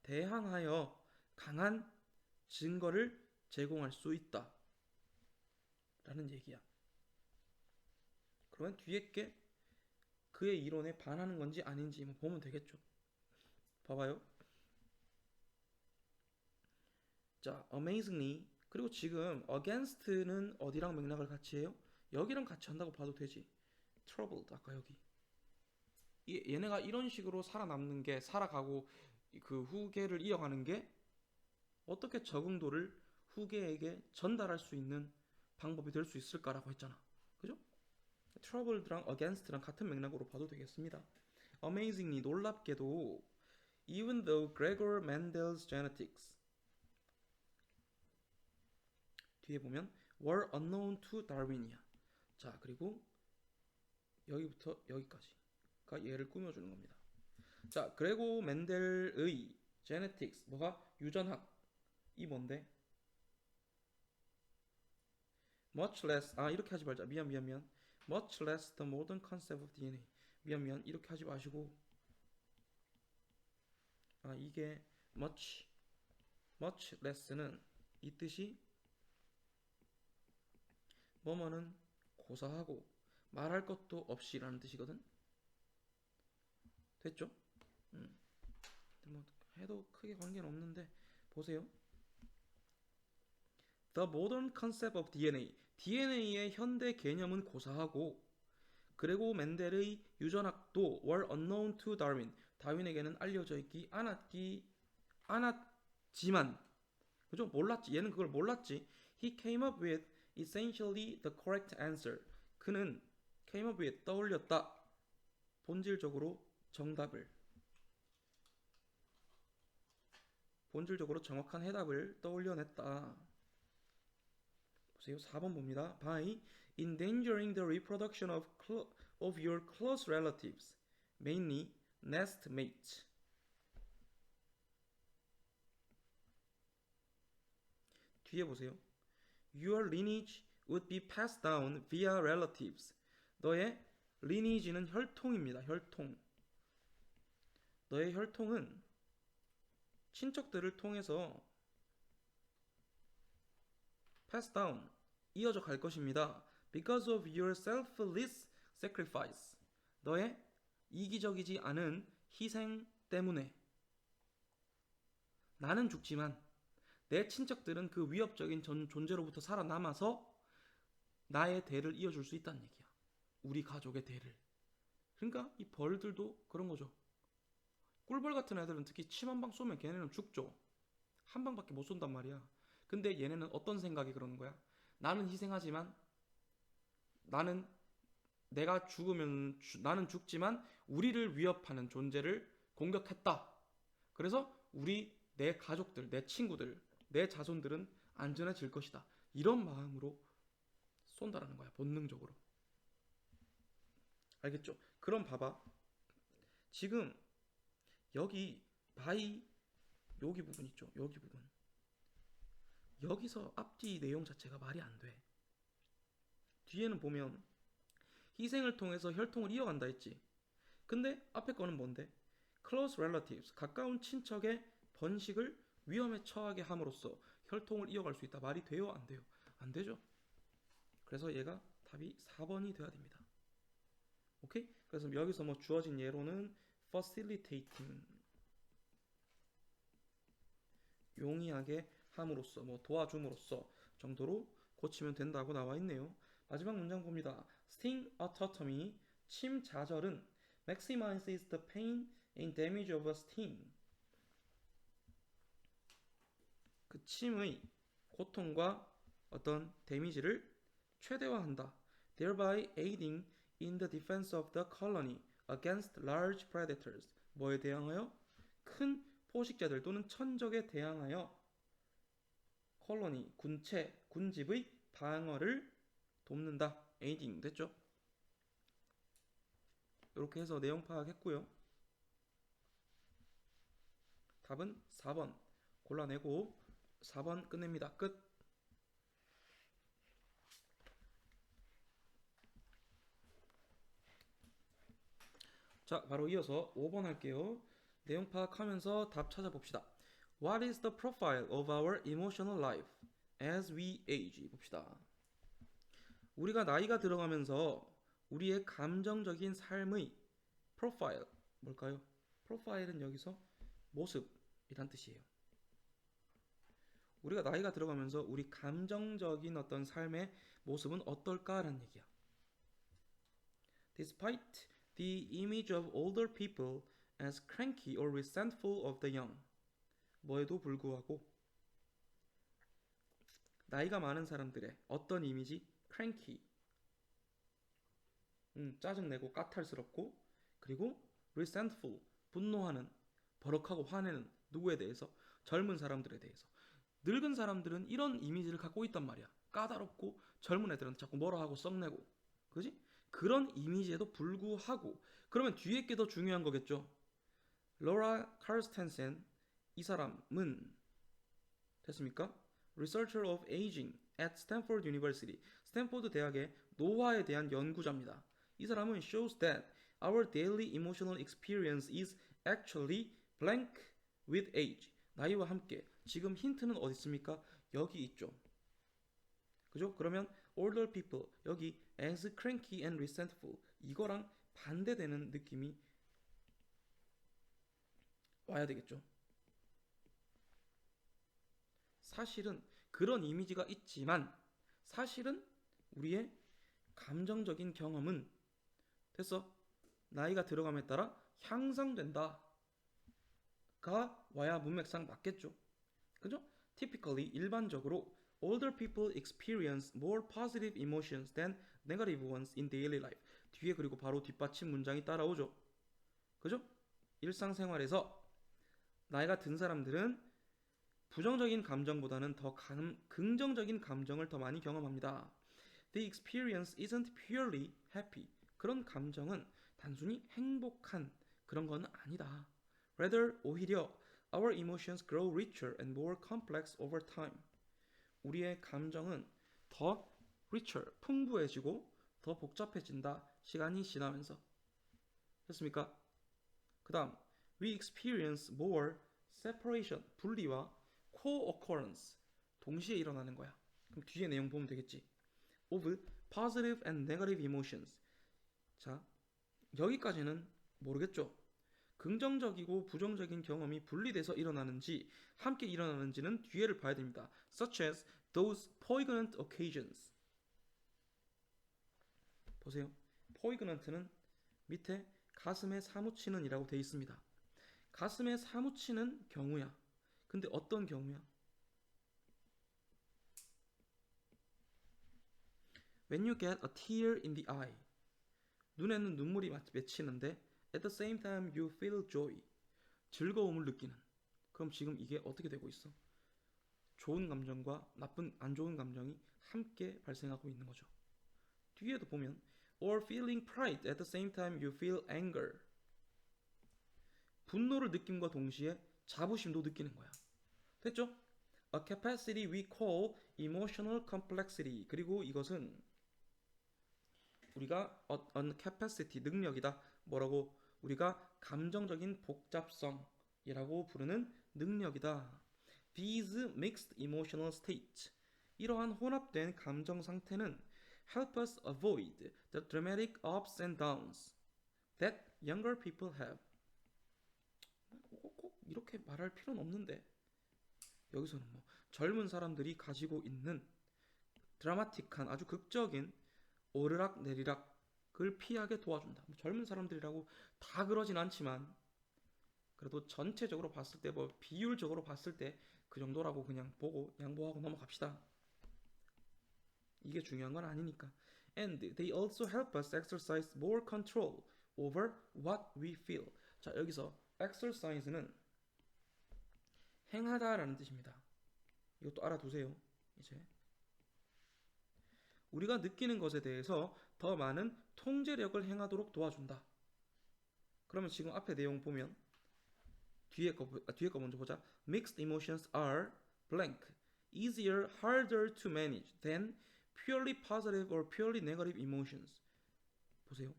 대항하여 강한 증거를 제공할 수 있다 라는 얘기야. 그러면 뒤에 게 그의 이론에 반하는 건지 아닌지 뭐 보면 되겠죠. 봐봐요. 자, amazingly. 그리고 지금 against는 어디랑 맥락을 같이 해요? 여기랑 같이 한다고 봐도 되지. troubled 아까 여기. 얘네가 이런 식으로 살아남는 게 살아가고 그 후계를 이어가는 게 어떻게 적응도를 후계에게 전달할 수 있는 방법이 될 수 있을까라고 했잖아. 그죠? troubled랑 against랑 같은 맥락으로 봐도 되겠습니다. amazingly 놀랍게도 even though Gregor Mendel's genetics 뒤에 보면 were unknown to Darwin이야. 자, 그리고 여기부터 여기까지가 얘를 꾸며주는 겁니다. 자, 그레고 멘델의 genetics 뭐가 유전학 이 뭔데? much less 이렇게 하지 말자. 미안 much less the modern concept of DNA. 미안 이렇게 하지 마시고 이게 much less는 이 뜻이 뭐뭐는 고사하고 말할 것도 없이라는 뜻이거든. 됐죠? 뭐 해도 크게 관계는 없는데 보세요. The modern concept of DNA. DNA의 현대 개념은 고사하고 그리고 멘델의 유전학도 were unknown to Darwin. 다윈에게는 알려져 있기 않았지만 그죠? 몰랐지. 얘는 그걸 몰랐지. He came up with essentially the correct answer. 그는 came up with 떠올렸다. 본질적으로 정확한 해답을 떠올려냈다. 보세요. 4번 봅니다. By endangering the reproduction of your close relatives, mainly nestmates. 뒤에 보세요. Your lineage would be passed down via relatives. 너의 lineage는 혈통입니다. 혈통. 너의 혈통은 친척들을 통해서 pass down 이어져 갈 것입니다. Because of your selfless sacrifice. 너의 이기적이지 않은 희생 때문에 나는 죽지만 내 친척들은 그 위협적인 존재로부터 살아남아서 나의 대를 이어줄 수 있다는 얘기야. 우리 가족의 대를. 그러니까 이 벌들도 그런 거죠. 꿀벌 같은 애들은 특히 침 한 방 쏘면 걔네는 죽죠. 한 방밖에 못 쏜단 말이야. 근데 얘네는 어떤 생각이 그러는 거야? 나는 희생하지만 나는 죽지만 우리를 위협하는 존재를 공격했다. 그래서 내 가족들, 내 친구들, 내 자손들은 안전해질 것이다. 이런 마음으로 쏜다라는 거야. 본능적으로. 알겠죠? 그럼 봐봐. 지금 여기 여기 부분 있죠? 여기 부분. 여기서 앞뒤 내용 자체가 말이 안 돼. 뒤에는 보면 희생을 통해서 혈통을 이어간다 했지. 근데 앞에 거는 뭔데? Close relatives, 가까운 친척의 번식을 위험에 처하게 함으로써 혈통을 이어갈 수 있다. 말이 돼요? 안 돼요? 안 되죠. 그래서 얘가 답이 4번이 돼야 됩니다. 오케이? 그래서 여기서 뭐 주어진 예로는 facilitating, 용이하게 함으로써, 뭐 도와줌으로써 정도로 고치면 된다고 나와 있네요. 마지막 문장 봅니다. Sting autotomy, 침 좌절은 maximizes the pain and damage of a sting. 그 침의 고통과 어떤 데미지를 최대화한다. Thereby aiding in the defense of the colony against large predators. 뭐에 대항하여? 큰 포식자들 또는 천적에 대항하여 콜로니, 군집의 방어를 돕는다. aiding 됐죠? 이렇게 해서 내용 파악했고요. 답은 4번 골라내고 4번 끝냅니다. 끝. 자, 바로 이어서 5번 할게요. 내용 파악하면서 답 찾아봅시다. What is the profile of our emotional life as we age? 봅시다. 우리가 나이가 들어가면서 우리의 감정적인 삶의 프로파일 뭘까요? 프로파일은 여기서 모습이란 뜻이에요. 우리가 나이가 들어가면서 우리 감정적인 어떤 삶의 모습은 어떨까라는 얘기야. Despite the image of older people as cranky or resentful of the young. 뭐에도 불구하고 나이가 많은 사람들의 어떤 이미지? cranky. 짜증내고 까탈스럽고 그리고 resentful. 분노하는, 버럭하고 화내는 누구에 대해서? 젊은 사람들에 대해서. 늙은 사람들은 이런 이미지를 갖고 있단 말이야. 까다롭고 젊은 애들은 자꾸 뭐라 하고 썩내고. 그지? 그런 이미지에도 불구하고 그러면 뒤에 게 더 중요한 거겠죠. 로라 카르스텐센 이 사람은 됐습니까? Researcher of Aging at Stanford University. 스탠포드 대학의 노화에 대한 연구자입니다. 이 사람은 shows that our daily emotional experience is actually blank with age. 나이와 함께. 지금 힌트는 어디 있습니까? 여기 있죠. 그죠? 그러면 older people 여기 as cranky and resentful 이거랑 반대되는 느낌이 와야 되겠죠. 사실은 그런 이미지가 있지만 사실은 우리의 감정적인 경험은 됐어. 나이가 들어감에 따라 향상된다가 와야 문맥상 맞겠죠. 그죠? Typically 일반적으로 older people experience more positive emotions than negative ones in daily life. 뒤에 그리고 바로 뒷받침 문장이 따라오죠. 그죠? 일상생활에서 나이가 든 사람들은 부정적인 감정보다는 더 긍정적인 감정을 더 많이 경험합니다. The experience isn't purely happy. 그런 감정은 단순히 행복한 그런 건 아니다. Rather, 오히려 our emotions grow richer and more complex over time. 우리의 감정은 더 richer, 풍부해지고 더 복잡해진다. 시간이 지나면서. 됐습니까? 그 다음, we experience more separation, 분리와 co-occurrence, 동시에 일어나는 거야. 그럼 뒤에 내용 보면 되겠지. of positive and negative emotions. 자, 여기까지는 모르겠죠. 긍정적이고 부정적인 경험이 분리돼서 일어나는지 함께 일어나는지는 뒤에를 봐야 됩니다. Such as those poignant occasions. 보세요. poignant는 밑에 가슴에 사무치는 이라고 되어 있습니다. 가슴에 사무치는 경우야. 근데 어떤 경우야? When you get a tear in the eye. 눈에는 눈물이 맺히는데 at the same time you feel joy. 즐거움을 느끼는. 그럼 지금 이게 어떻게 되고 있어? 좋은 감정과 나쁜 안 좋은 감정이 함께 발생하고 있는 거죠. 뒤에도 보면 or feeling pride at the same time you feel anger. 분노를 느낌과 동시에 자부심도 느끼는 거야. 됐죠? A capacity we call emotional complexity. 그리고 이것은 우리가 a capacity, 능력이다. 뭐라고? 우리가 감정적인 복잡성이라고 부르는 능력이다. These mixed emotional states. 이러한 혼합된 감정 상태는 help us avoid the dramatic ups and downs that younger people have. 꼭 이렇게 말할 필요는 없는데 여기서는 뭐 젊은 사람들이 가지고 있는 드라마틱한 아주 극적인 오르락 내리락을 피하게 도와준다. 뭐 젊은 사람들이라고 다 그러진 않지만 그래도 전체적으로 봤을 때 뭐 비율적으로 봤을 때 그 정도라고 그냥 보고 양보하고 넘어갑시다. 이게 중요한 건 아니니까. And they also help us exercise more control over what we feel. 자, 여기서 exercise는 행하다라는 뜻입니다. 이것도 알아두세요. 이제 우리가 느끼는 것에 대해서 더 많은 통제력을 행하도록 도와준다. 그러면 지금 앞에 내용 보면 뒤에 거 먼저 보자. Mixed emotions are blank, easier, harder to manage than purely positive or purely negative emotions. 보세요.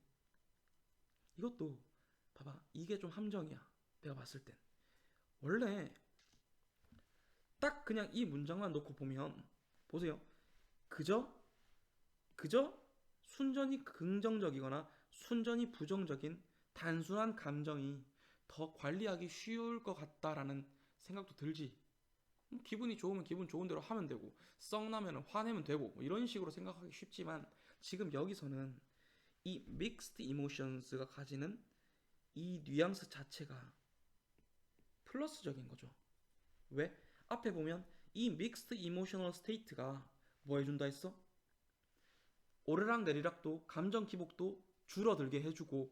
이것도 봐봐. 이게 좀 함정이야. 내가 봤을 땐. 원래 딱 그냥 이 문장만 놓고 보면 보세요. 그저 순전히 긍정적이거나 순전히 부정적인 단순한 감정이 더 관리하기 쉬울 것 같다라는 생각도 들지. 기분이 좋으면 기분 좋은 대로 하면 되고 썩나면 화내면 되고 뭐 이런 식으로 생각하기 쉽지만 지금 여기서는 이 mixed emotions가 가지는 이 뉘앙스 자체가 플러스적인 거죠. 왜? 앞에 보면 이 mixed emotional state가 뭐 해준다 했어? 오르락 내리락도 감정 기복도 줄어들게 해주고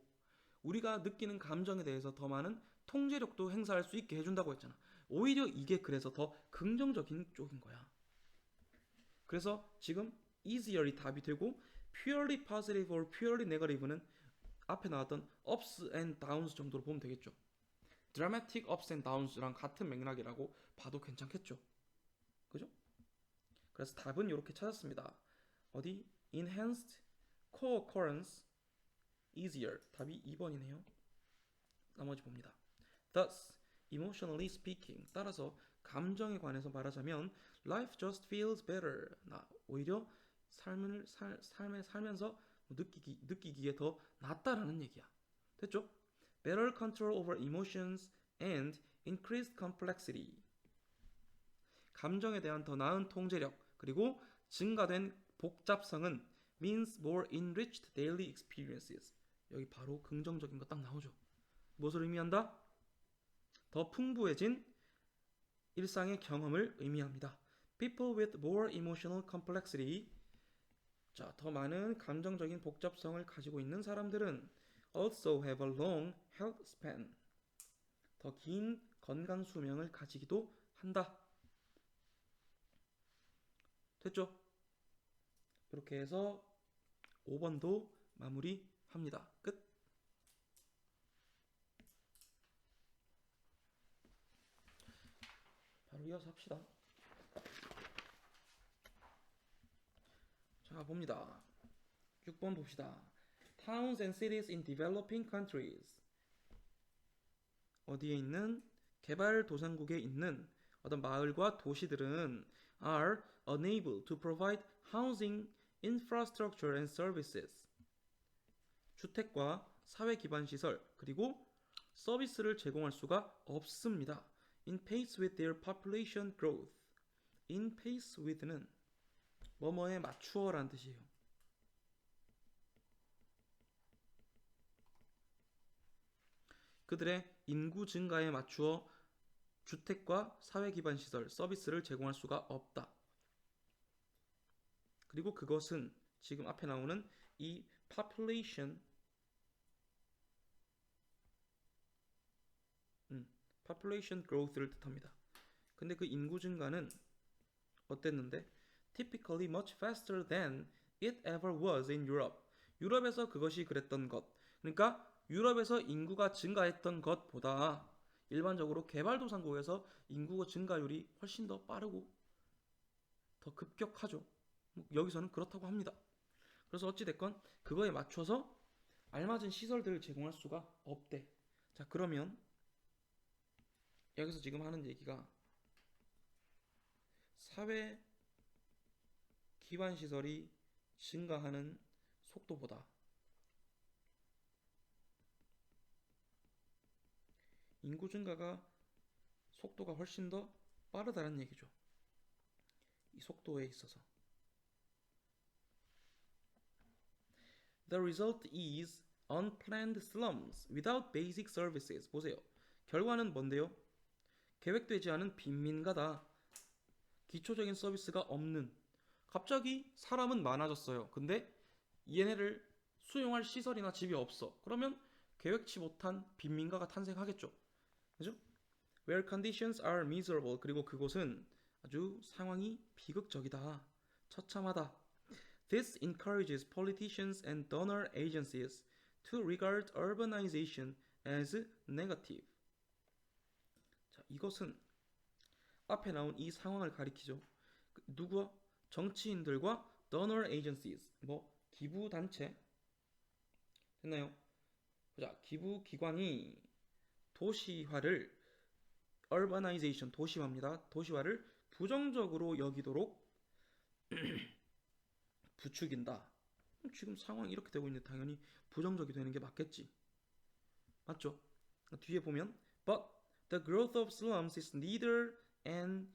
우리가 느끼는 감정에 대해서 더 많은 통제력도 행사할 수 있게 해준다고 했잖아. 오히려 이게 그래서 더 긍정적인 쪽인 거야. 그래서 지금 easier이 답이 되고 purely positive or purely negative는 앞에 나왔던 ups and downs 정도로 보면 되겠죠. dramatic ups and downs랑 같은 맥락이라고 봐도 괜찮겠죠. 그죠? 그래서 답은 이렇게 찾았습니다. 어디? enhanced co-occurrence easier. 답이 2번이네요. 나머지 봅니다. Thus, emotionally speaking. 따라서 감정에 관해서 말하자면 life just feels better. 나 오히려 삶을 삶에 살면서 느끼기에 더 낫다라는 얘기야. 됐죠? Better control over emotions and increased complexity. 감정에 대한 더 나은 통제력 그리고 증가된 복잡성은 means more enriched daily experiences. 여기 바로 긍정적인 거 딱 나오죠. 무엇을 의미한다? 더 풍부해진 일상의 경험을 의미합니다. People with more emotional complexity. 자, 더 많은 감정적인 복잡성을 가지고 있는 사람들은 also have a long health span. 더 긴 건강 수명을 가지기도 한다. 됐죠? 이렇게 해서 5번도 마무리합니다. 끝. 바로 이어서 합시다. 자, 봅니다. 6번 봅시다. Towns and cities in developing countries. 어디에 있는 개발도상국에 있는 어떤 마을과 도시들은 are unable to provide housing, infrastructure and services. 주택과 사회 기반 시설 그리고 서비스를 제공할 수가 없습니다. In pace with their population growth. In pace with는 뭐뭐에 맞추어라는 뜻이에요. 그들의 인구 증가에 맞추어 주택과 사회 기반 시설, 서비스를 제공할 수가 없다. 그리고 그것은 지금 앞에 나오는 이 population growth를 뜻합니다. 근데 그 인구 증가는 어땠는데? Typically much faster than it ever was in Europe. 유럽에서 그것이 그랬던 것. 그러니까 유럽에서 인구가 증가했던 것보다 일반적으로 개발도상국에서 인구 증가율이 훨씬 더 빠르고 더 급격하죠. 여기서는 그렇다고 합니다. 그래서 어찌됐건 그거에 맞춰서 알맞은 시설들을 제공할 수가 없대. 자, 그러면 여기서 지금 하는 얘기가 사회 기반 시설이 증가하는 속도보다 인구 증가가 속도가 훨씬 더 빠르다는 얘기죠. 이 속도에 있어서. The result is unplanned slums without basic services. 보세요. 결과는 뭔데요? 계획되지 않은 빈민가다. 기초적인 서비스가 없는. 갑자기 사람은 많아졌어요. 근데 얘네를 수용할 시설이나 집이 없어. 그러면 계획치 못한 빈민가가 탄생하겠죠. 그죠? Where conditions are miserable. 그리고 그곳은 아주 상황이 비극적이다. 처참하다. This encourages politicians and donor agencies to regard urbanization as negative. 자, 이것은 앞에 나온 이 상황을 가리키죠. 누구와? 정치인들과 donor agencies, 뭐 기부 단체 됐나요? 자, 기부 기관이 도시화를 urbanization 도시화입니다. 도시화를 부정적으로 여기도록 부추긴다. 지금 상황이 이렇게 되고 있는데 당연히 부정적이 되는 게 맞겠지. 맞죠? 뒤에 보면 But the growth of slums is neither an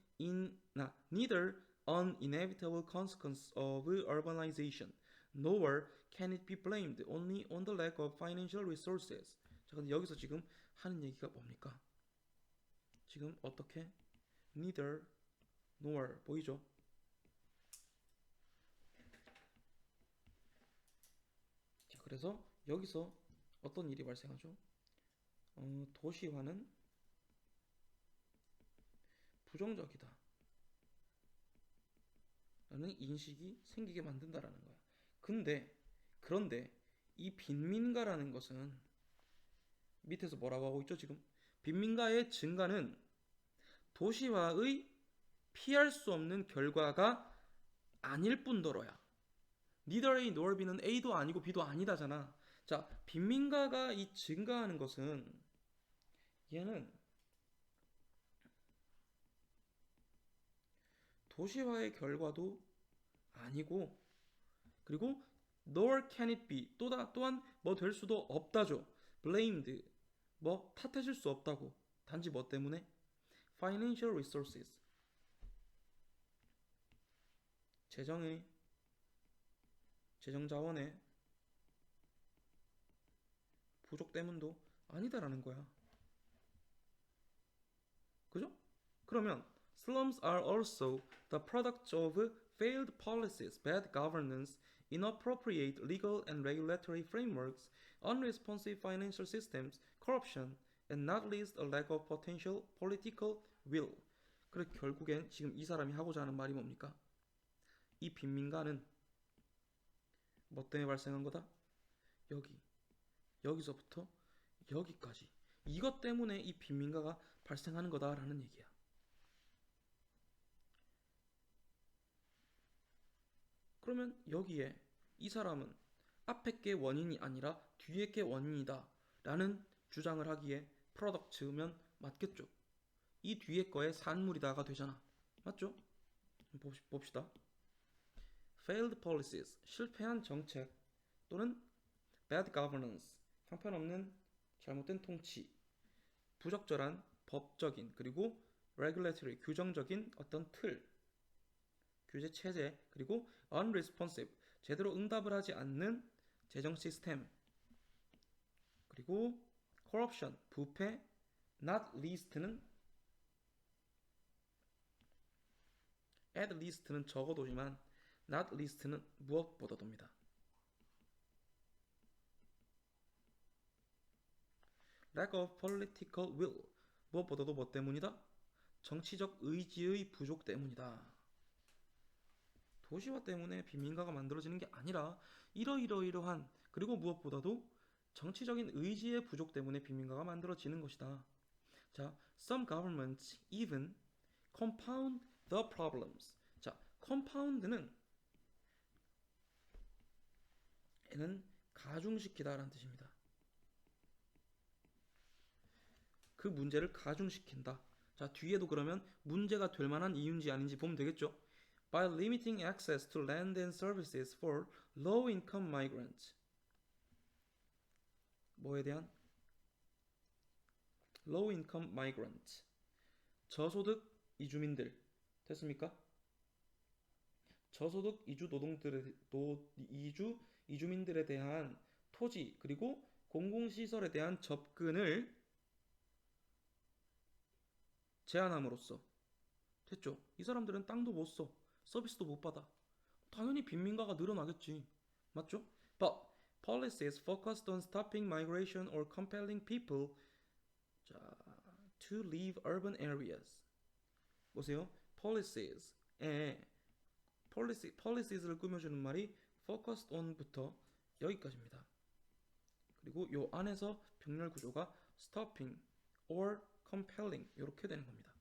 inevitable consequence of urbanization, nor can it be blamed only on the lack of financial resources. 자, 근데 여기서 지금 하는 얘기가 뭡니까? 지금 어떻게? Neither, nor 보이죠? 자, 그래서 여기서 어떤 일이 발생하죠? 도시화는 부정적이다 라는 인식이 생기게 만든다라는 거야. 그런데 이 빈민가라는 것은 밑에서 뭐라고 하고 있죠? 지금 빈민가의 증가는 도시화의 피할 수 없는 결과가 아닐 뿐더러야. neither A nor B는 A도 아니고 B도 아니다잖아. 자, 빈민가가 이 증가하는 것은 얘는 도시화의 결과도 아니고, 그리고 nor can it be 또한 뭐 될 수도 없다죠. blamed 뭐 탓해줄 수 없다고. 단지 뭐 때문에? financial resources 재정 자원의 부족 때문도 아니다라는 거야. 그죠? 그러면 slums are also the product of failed policies, bad governance, inappropriate legal and regulatory frameworks, unresponsive financial systems, corruption, and not least a lack of potential political will. 그래 결국엔 지금 이 사람이 하고자 하는 말이 뭡니까? 이 빈민가는 뭐 때문에 발생한 거다? 여기서부터 여기까지 이것 때문에 이 빈민가가 발생하는 거다라는 얘기야. 그러면 여기에 이 사람은 앞에 게 원인이 아니라 뒤에 게 원인이다 라는 주장을 하기에 프로덕트면 맞겠죠. 이 뒤에 거에 산물이다가 되잖아. 맞죠? 봅시다. failed policies, 실패한 정책 또는 bad governance, 형편없는 잘못된 통치, 부적절한 법적인 그리고 regulatory, 규정적인 어떤 틀, 규제 체제, 그리고 unresponsive, 제대로 응답을 하지 않는 재정 시스템, 그리고 corruption, 부패, not least는 at least는 적어도지만 not least는 무엇보다도입니다. lack of political will, 무엇보다도 뭐 때문이다? 정치적 의지의 부족 때문이다. 도시화 때문에 빈민가가 만들어지는 게 아니라 이러이러이러한, 그리고 무엇보다도 정치적인 의지의 부족 때문에 빈민가가 만들어지는 것이다. 자, some governments even compound the problems. 자, compound는 얘는 가중시키다라는 뜻입니다. 그 문제를 가중시킨다. 자, 뒤에도 그러면 문제가 될 만한 이유인지 아닌지 보면 되겠죠. By limiting access to land and services for low-income migrants. 뭐에 대한? Low-income migrants. 저소득 이주민들. 됐습니까? 저소득 이주민들에 대한 토지 그리고 공공시설에 대한 접근을 제한함으로써 됐죠? 이 사람들은 땅도 못 써, 서비스도 못 받아. 당연히 빈민가가 늘어나겠지. 맞죠? But policies focused on stopping migration or compelling people to leave urban areas. 보세요. policies,policies,policies,를 꾸며주는 말이 focused on부터 여기까지입니다. 그리고 요 안에서 병렬 구조가 stopping or compelling 이렇게 되는 겁니다.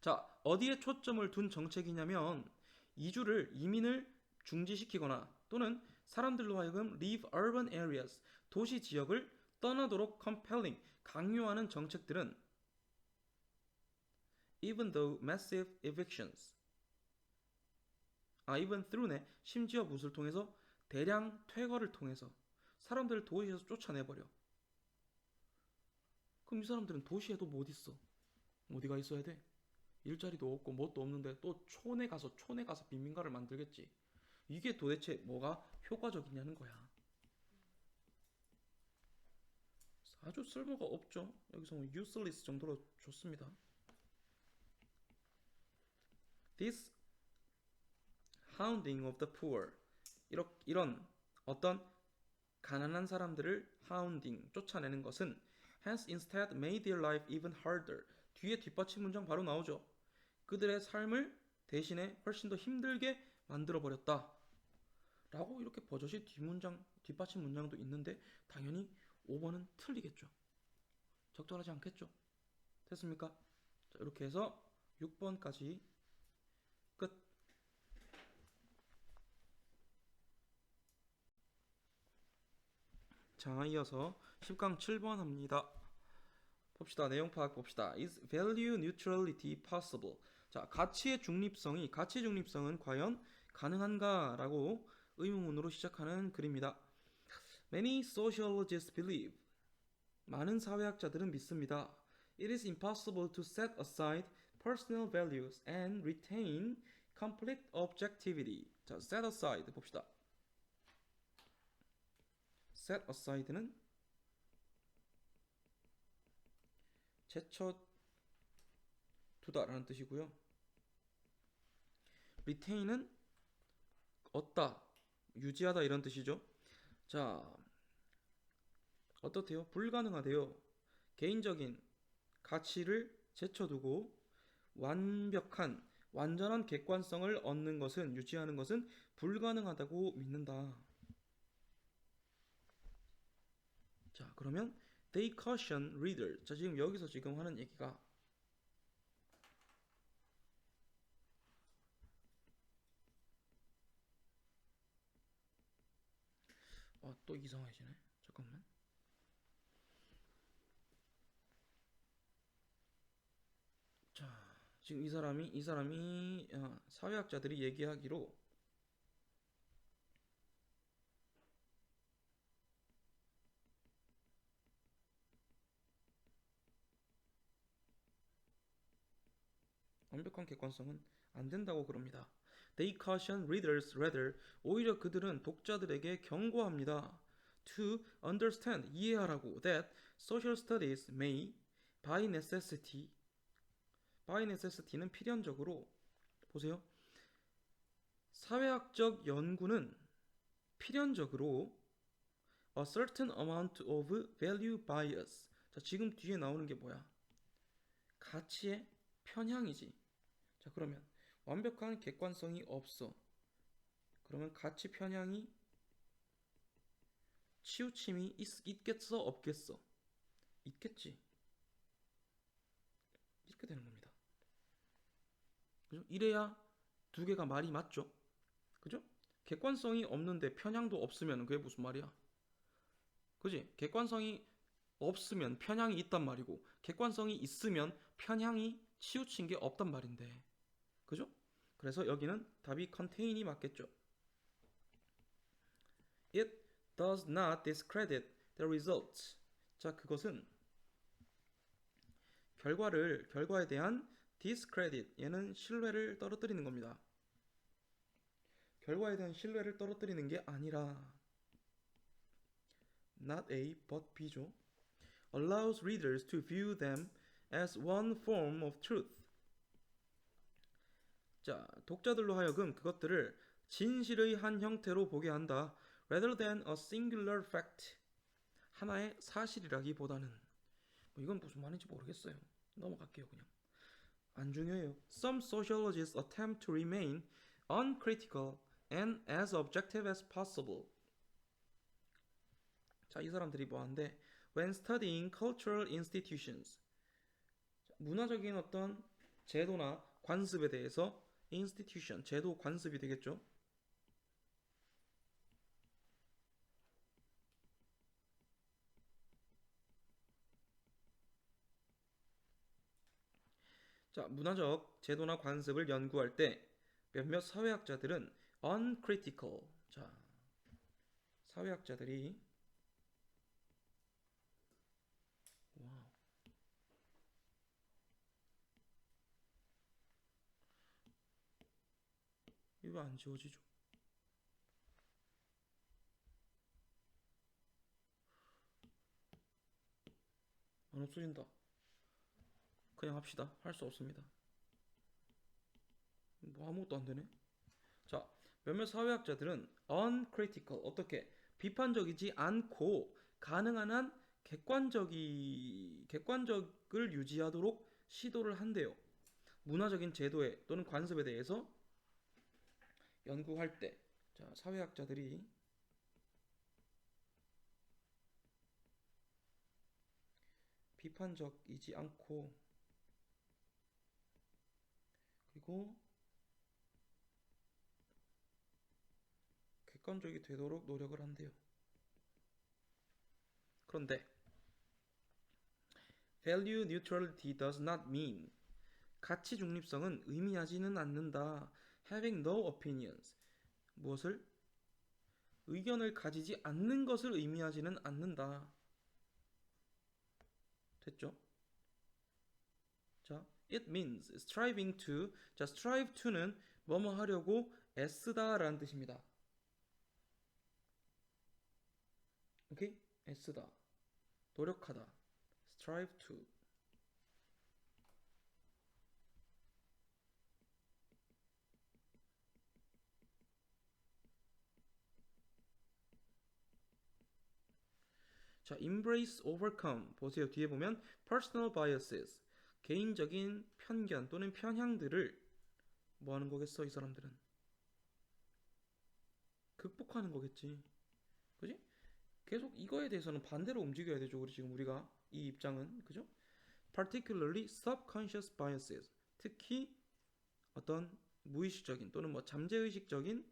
자, 어디에 초점을 둔 정책이냐면 이민을 중지시키거나 또는 사람들로 하여금 leave urban areas, 도시 지역을 떠나도록 compelling, 강요하는 정책들은 even though massive evictions. even through네. 심지어 무엇을 통해서? 대량 퇴거를 통해서 사람들을 도시에서 쫓아내버려. 그럼 이 사람들은 도시에도 못 있어. 어디가 있어야 돼? 일자리도 없고 뭣도 없는데 또 촌에 가서 빈민가를 만들겠지. 이게 도대체 뭐가 효과적이냐는 거야. 아주 쓸모가 없죠. 여기서 useless 정도로 좋습니다. This hounding of the poor. 이런 어떤 가난한 사람들을 hounding, 쫓아내는 것은 has instead made their life even harder. 뒤에 뒷받침 문장 바로 나오죠. 그들의 삶을 대신에 훨씬 더 힘들게 만들어버렸다. 라고 이렇게 버젓이 뒷받침 문장도 있는데 당연히 5번은 틀리겠죠. 적절하지 않겠죠. 됐습니까? 자, 이렇게 해서 6번까지 끝. 자, 이어서 10강 7번 합니다. 봅시다. 내용 파악 봅시다. Is value neutrality possible? 자, 가치의 중립성은 과연 가능한가? 라고 의문문으로 시작하는 글입니다. Many sociologists believe. 많은 사회학자들은 믿습니다. It is impossible to set aside personal values and retain complete objectivity. 자, set aside 봅시다. set aside는 제쳐두다라는 뜻이고요. retain은 얻다, 유지하다 이런 뜻이죠. 자, 어떻대요? 불가능하대요. 개인적인 가치를 제쳐두고 완전한 객관성을 얻는 것은, 유지하는 것은 불가능하다고 믿는다. 자, 그러면 they caution reader. 자, 지금 여기서 지금 하는 얘기가 또 이상해지네. 잠깐만. 자, 지금 이 사람이 사회학자들이 얘기하기로 완벽한 객관성은 안 된다고 그럽니다. They caution readers rather. 오히려 그들은 독자들에게 경고합니다. To understand, 이해하라고. That social studies may, by necessity는 필연적으로, 보세요. 사회학적 연구는 필연적으로 a certain amount of value bias. 자, 지금 뒤에 나오는 게 뭐야? 가치의 편향이지. 자, 그러면 완벽한 객관성이 없어. 그러면 가치 편향이, 치우침이 있겠어 없겠어? 있겠지. 이렇게 되는 겁니다. 그죠? 이래야 두 개가 말이 맞죠? 그죠? 객관성이 없는데 편향도 없으면 그게 무슨 말이야? 그지? 객관성이 없으면 편향이 있단 말이고, 객관성이 있으면 편향이 치우친 게 없단 말인데, 그죠? 그래서 여기는 답이 contain이 맞겠죠. It does not discredit the results. 자, 그것은 결과에 대한 discredit, 얘는 신뢰를 떨어뜨리는 겁니다. 결과에 대한 신뢰를 떨어뜨리는 게 아니라, not A but B죠. allows readers to view them as one form of truth. 자, 독자들로 하여금 그것들을 진실의 한 형태로 보게 한다. rather than a singular fact. 하나의 사실이라기보다는. 이건 무슨 말인지 모르겠어요. 넘어갈게요, 그냥. 안 중요해요. Some sociologists attempt to remain uncritical and as objective as possible. 자, 이 사람들이 뭐한데, when studying cultural institutions. 문화적인 어떤 제도나 관습에 대해서 institution, 제도 관습이 되겠죠. 자, 문화적 제도나 관습을 연구할 때 몇몇 사회학자들은 uncritical. 자, 사회학자들이 와우, 이거 안 지워지죠? 안 없어진다. 그냥 합시다. 할 수 없습니다. 뭐 아무것도 안 되네. 자, 몇몇 사회학자들은 uncritical 어떻게 비판적이지 않고 가능한 한 객관적을 유지하도록 시도를 한대요. 문화적인 제도에 또는 관습에 대해서 연구할 때, 자, 사회학자들이 비판적이지 않고 그리고 객관적이 되도록 노력을 한대요. 그런데 value neutrality does not mean 가치 중립성은 의미하지는 않는다. having no opinions 무엇을 의견을 가지지 않는 것을 의미하지는 않는다. 됐죠? 자, it means striving to. 자, strive to는 뭐뭐 하려고 애쓰다라는 뜻입니다. 오케이? 애쓰다. 노력하다. strive to. 자, embrace, overcome. 보세요. 뒤에 보면 personal biases. 개인적인 편견 또는 편향들을 뭐 하는 거겠어, 이 사람들은? 극복하는 거겠지. 그지? 계속 이거에 대해서는 반대로 움직여야 되죠. 우리 지금 우리가 이 입장은 그죠? Particularly subconscious biases. 특히 어떤 무의식적인 또는 뭐 잠재의식적인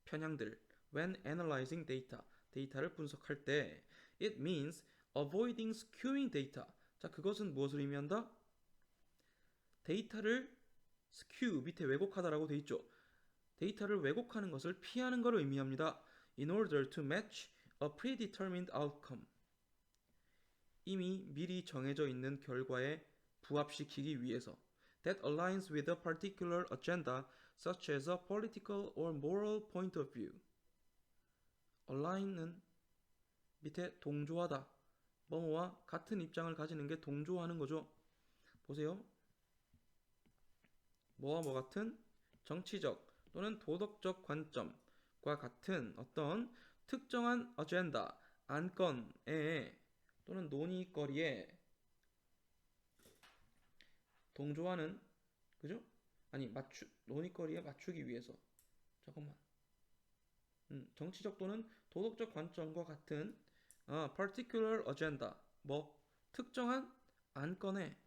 편향들. When analyzing data. 데이터를 분석할 때 it means avoiding skewing data. 자, 그것은 무엇을 의미한다? 데이터를 skew 밑에 왜곡하다라고 돼 있죠. 데이터를 왜곡하는 것을 피하는 것을 의미합니다. In order to match a predetermined outcome. 이미 미리 정해져 있는 결과에 부합시키기 위해서. That aligns with a particular agenda, such as a political or moral point of view. align은 밑에 동조하다. 뭐뭐와 같은 입장을 가지는 게 동조하는 거죠. 보세요. 뭐와 뭐 같은 정치적 또는 도덕적 관점과 같은 어떤 특정한 어젠다, 안건에 또는 논의거리에 동조하는 그죠? 아니 논의거리에 맞추기 위해서 잠깐만 정치적 또는 도덕적 관점과 같은 particular agenda 뭐 특정한 안건에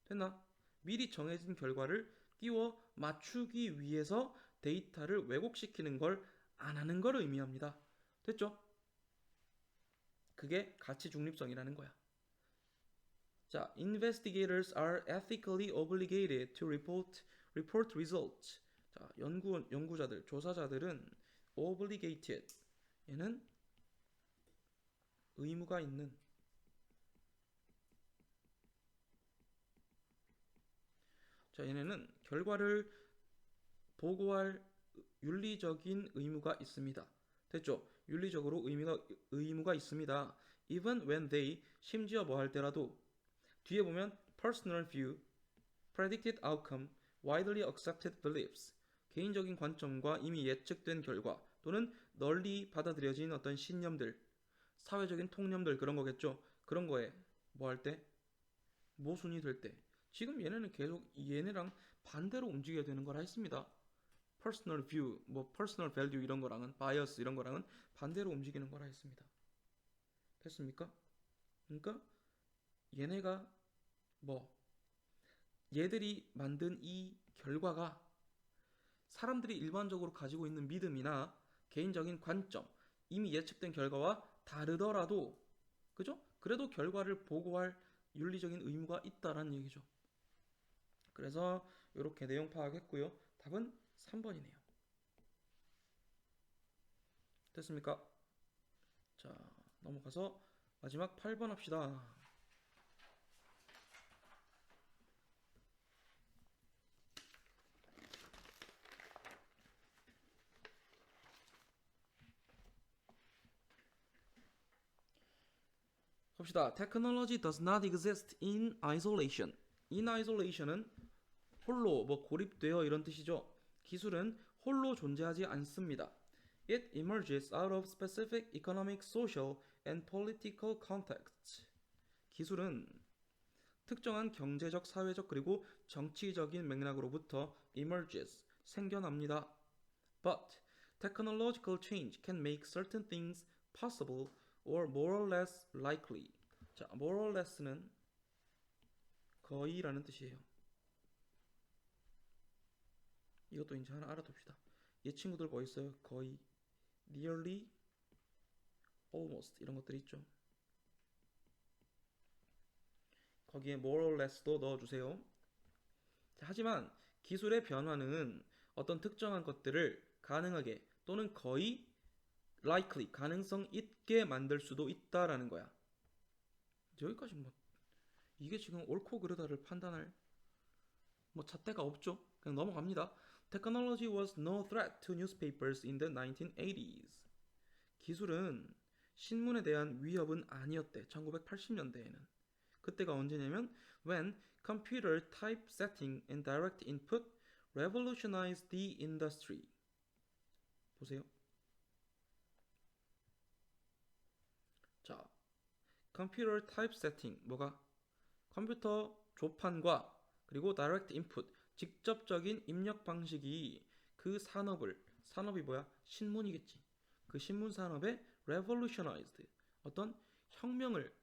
됐나? 미리 정해진 결과를 끼워 맞추기 위해서 데이터를 왜곡시키는 걸 안 하는 걸 의미합니다. 됐죠? 그게 가치 중립성이라는 거야. 자, investigators are ethically obligated to report results. 자, 연구자들, 조사자들은 obligated. 얘는 의무가 있는. 자, 얘네는 결과를 보고할 윤리적인 의무가 있습니다. 됐죠? 윤리적으로 의무가 있습니다. Even when they 심지어 뭐 할 때라도 뒤에 보면 personal view, predicted outcome, widely accepted beliefs 개인적인 관점과 이미 예측된 결과 또는 널리 받아들여진 어떤 신념들 사회적인 통념들 그런 거겠죠. 그런 거에 뭐 할 때? 모순이 될 때. 지금 얘네는 계속 얘네랑 반대로 움직여야 되는 거라 했습니다. personal view, 뭐 personal value 이런 거랑은 bias 이런 거랑은 반대로 움직이는 거라 했습니다. 됐습니까? 그러니까 얘네가 뭐 얘들이 만든 이 결과가 사람들이 일반적으로 가지고 있는 믿음이나 개인적인 관점, 이미 예측된 결과와 다르더라도 그죠? 그래도 결과를 보고할 윤리적인 의무가 있다라는 얘기죠. 그래서 이렇게 내용 파악했고요. 답은 3번이네요. 됐습니까? 자, 넘어가서 마지막 8번 합시다. 봅시다. Technology does not exist in isolation. In isolation은 홀로, 고립되어 이런 뜻이죠. 기술은 홀로 존재하지 않습니다. It emerges out of specific economic, social, and political contexts. 기술은 특정한 경제적, 사회적, 그리고 정치적인 맥락으로부터 emerges, 생겨납니다. But technological change can make certain things possible or more or less likely. 자, more or less는 거의라는 뜻이에요. 이것도 이제 하나 알아둡시다. 얘 친구들 뭐 있어요? 거의, nearly, almost 이런 것들이 있죠. 거기에 more or less도 넣어주세요. 자, 하지만 기술의 변화는 어떤 특정한 것들을 가능하게 또는 거의 likely, 가능성 있게 만들 수도 있다라는 거야. 여기까지 이게 지금 옳고 그르다를 판단할 잣대가 없죠. 그냥 넘어갑니다. Technology was no threat to newspapers in the 1980s. 기술은 신문에 대한 위협은 아니었대. 1980년대에는. 그때가 언제냐면 when computer typesetting and direct input revolutionized the industry. 보세요. 자, 컴퓨터 타입세팅 뭐가? 컴퓨터 조판과 그리고 direct input 직접적인 입력 방식이 그 산업이 뭐야? 신문이겠지. 그 신문 산업에 revolutionized 어떤 혁명을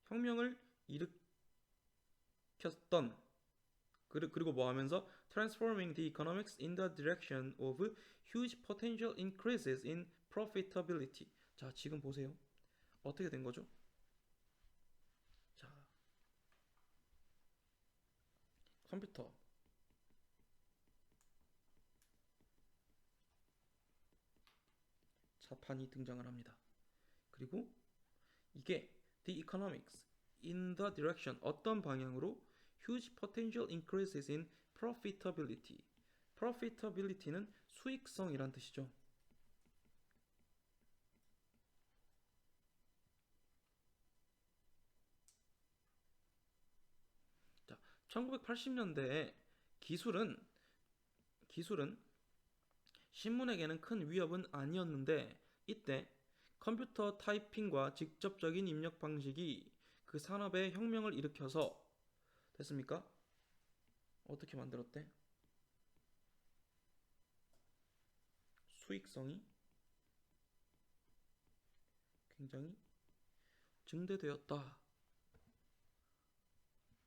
혁명을 일으켰던 그리고 뭐 하면서 transforming the economics in the direction of huge potential increases in profitability. 자, 지금 보세요. 어떻게 된 거죠? 자, 컴퓨터 자판이 등장을 합니다. 그리고 이게 the economics in the direction 어떤 방향으로 huge potential increases in profitability. profitability는 수익성이란 뜻이죠. 자, 1980년대에 기술은 신문에게는 큰 위협은 아니었는데 이때 컴퓨터 타이핑과 직접적인 입력 방식이 그 산업에 혁명을 일으켜서 됐습니까? 어떻게 만들었대? 수익성이 굉장히 증대되었다.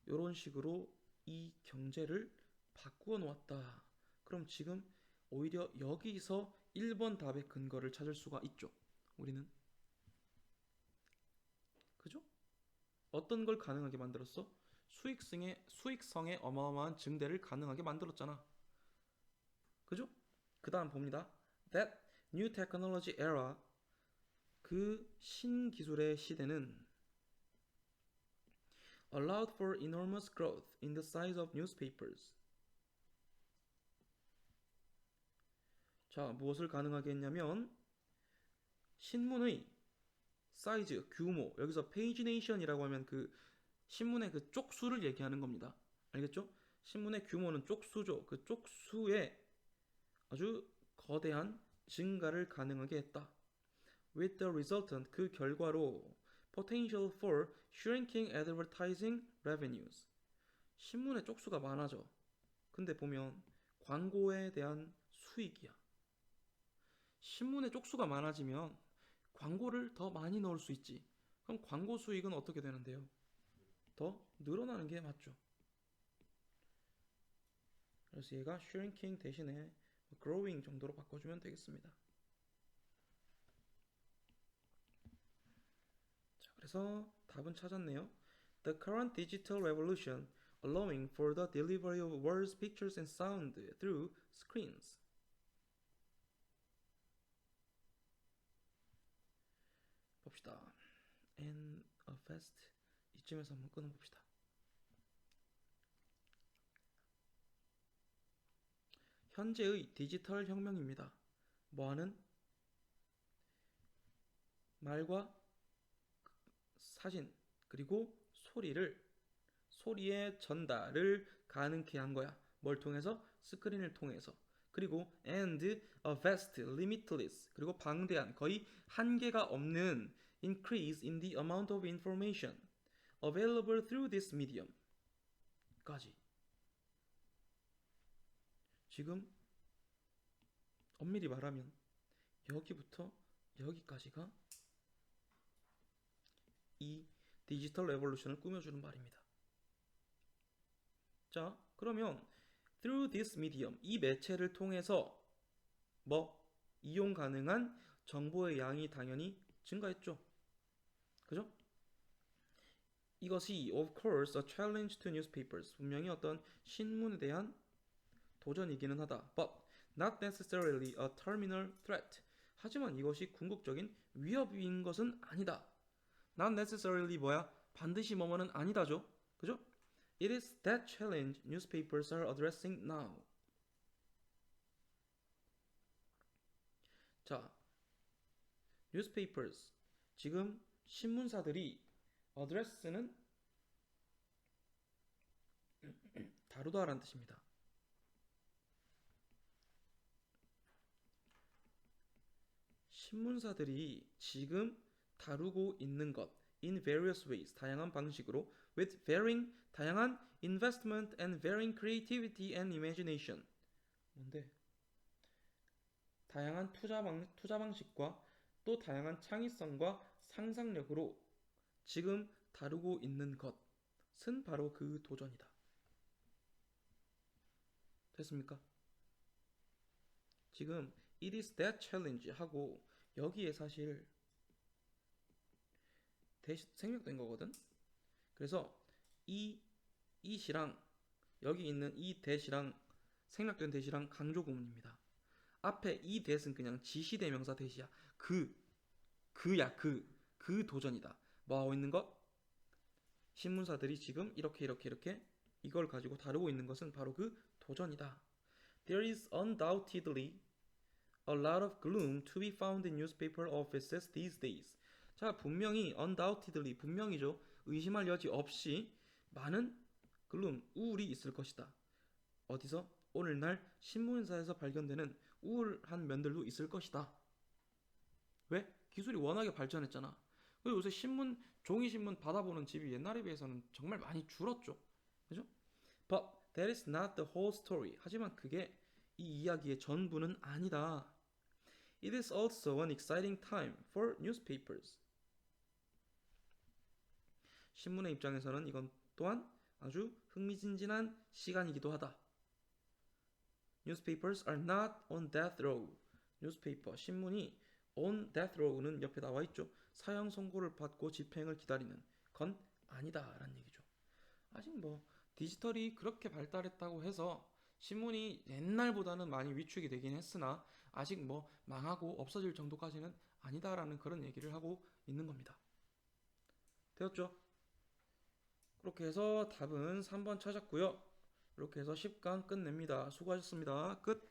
이런 식으로 이 경제를 바꾸어 놓았다. 그럼 지금 오히려 여기서 1번 답의 근거를 찾을 수가 있죠. 우리는 그죠? 어떤 걸 가능하게 만들었어? 수익성의 어마어마한 증대를 가능하게 만들었잖아. 그죠? 그 다음 봅니다. That new technology era 그 신기술의 시대는 allowed for enormous growth in the size of newspapers. 자, 무엇을 가능하게 했냐면 신문의 사이즈, 규모, 여기서 페이지네이션이라고 하면 그 신문의 그 쪽수를 얘기하는 겁니다. 알겠죠? 신문의 규모는 쪽수죠. 그 쪽수의 아주 거대한 증가를 가능하게 했다. With the resultant 그 결과로 potential for shrinking advertising revenues. 신문의 쪽수가 많아져. 근데 보면 광고에 대한 수익이야. 신문의 쪽수가 많아지면 광고를 더 많이 넣을 수 있지. 그럼 광고 수익은 어떻게 되는데요? 더 늘어나는 게 맞죠. 그래서 얘가 shrinking 대신에 growing 정도로 바꿔주면 되겠습니다. 자, 그래서 답은 찾았네요. The current digital revolution allowing for the delivery of words, pictures and sound through screens. 봅시다. And a fast 이쯤에서 한번 끊어봅시다. 현재의 디지털 혁명입니다. 뭐하는? 말과 사진 그리고 소리의 전달을 가능케 한 거야. 뭘 통해서? 스크린을 통해서. 그리고 and a vast, limitless 그리고 방대한 거의 한계가 없는 increase in the amount of information available through this medium 까지. 지금 엄밀히 말하면 여기부터 여기까지가 이 디지털 레볼루션을 꾸며주는 말입니다. 자, 그러면 through this medium, 이 매체를 통해서 이용 가능한 정보의 양이 당연히 증가했죠. 그죠? 이것이 of course a challenge to newspapers, 분명히 어떤 신문에 대한 도전이기는 하다. But not necessarily a terminal threat. 하지만 이것이 궁극적인 위협인 것은 아니다. Not necessarily 뭐야? 반드시 뭐뭐는 아니다죠. 그죠? It is that challenge newspapers are addressing now. 자, newspapers 지금 신문사들이 address는 다루다라는 뜻입니다. 신문사들이 지금 다루고 있는 것 in various ways 다양한 방식으로 with varying 다양한 investment and varying creativity and imagination 뭔데? 다양한 투자 방식과 또 다양한 창의성과 상상력으로 지금 다루고 있는 것은 바로 그 도전이다. 됐습니까? 지금 it is that challenge 하고 여기에 사실 생략된 거거든. 그래서 이 시랑 여기 있는 이 대시랑 생략된 대시랑 강조 구문입니다. 앞에 이 대는 그냥 지시대명사 대시야. 그 도전이다. 뭐 하고 있는 것? 신문사들이 지금 이렇게 이걸 가지고 다루고 있는 것은 바로 그 도전이다. There is undoubtedly a lot of gloom to be found in newspaper offices these days. 자, 분명히 undoubtedly 분명히죠. 의심할 여지 없이 많은 gloom 우울이 있을 것이다. 어디서? 오늘날 신문사에서 발견되는 우울한 면들도 있을 것이다. 왜? 기술이 워낙에 발전했잖아. 그리고 요새 종이 신문 받아보는 집이 옛날에 비해서는 정말 많이 줄었죠. 그죠? But that is not the whole story. 하지만 그게 이 이야기의 전부는 아니다. It is also an exciting time for newspapers. 신문의 입장에서는 이건 또한 아주 흥미진진한 시간이기도 하다. Newspapers are not on death row. newspaper, 신문이 on death row는 옆에 나와 있죠. 사형 선고를 받고 집행을 기다리는 건 아니다라는 얘기죠. 아직 디지털이 그렇게 발달했다고 해서 신문이 옛날보다는 많이 위축이 되긴 했으나 아직 망하고 없어질 정도까지는 아니다라는 그런 얘기를 하고 있는 겁니다. 되었죠? 그렇게 해서 답은 3번 찾았고요. 이렇게 해서 10강 끝냅니다. 수고하셨습니다. 끝.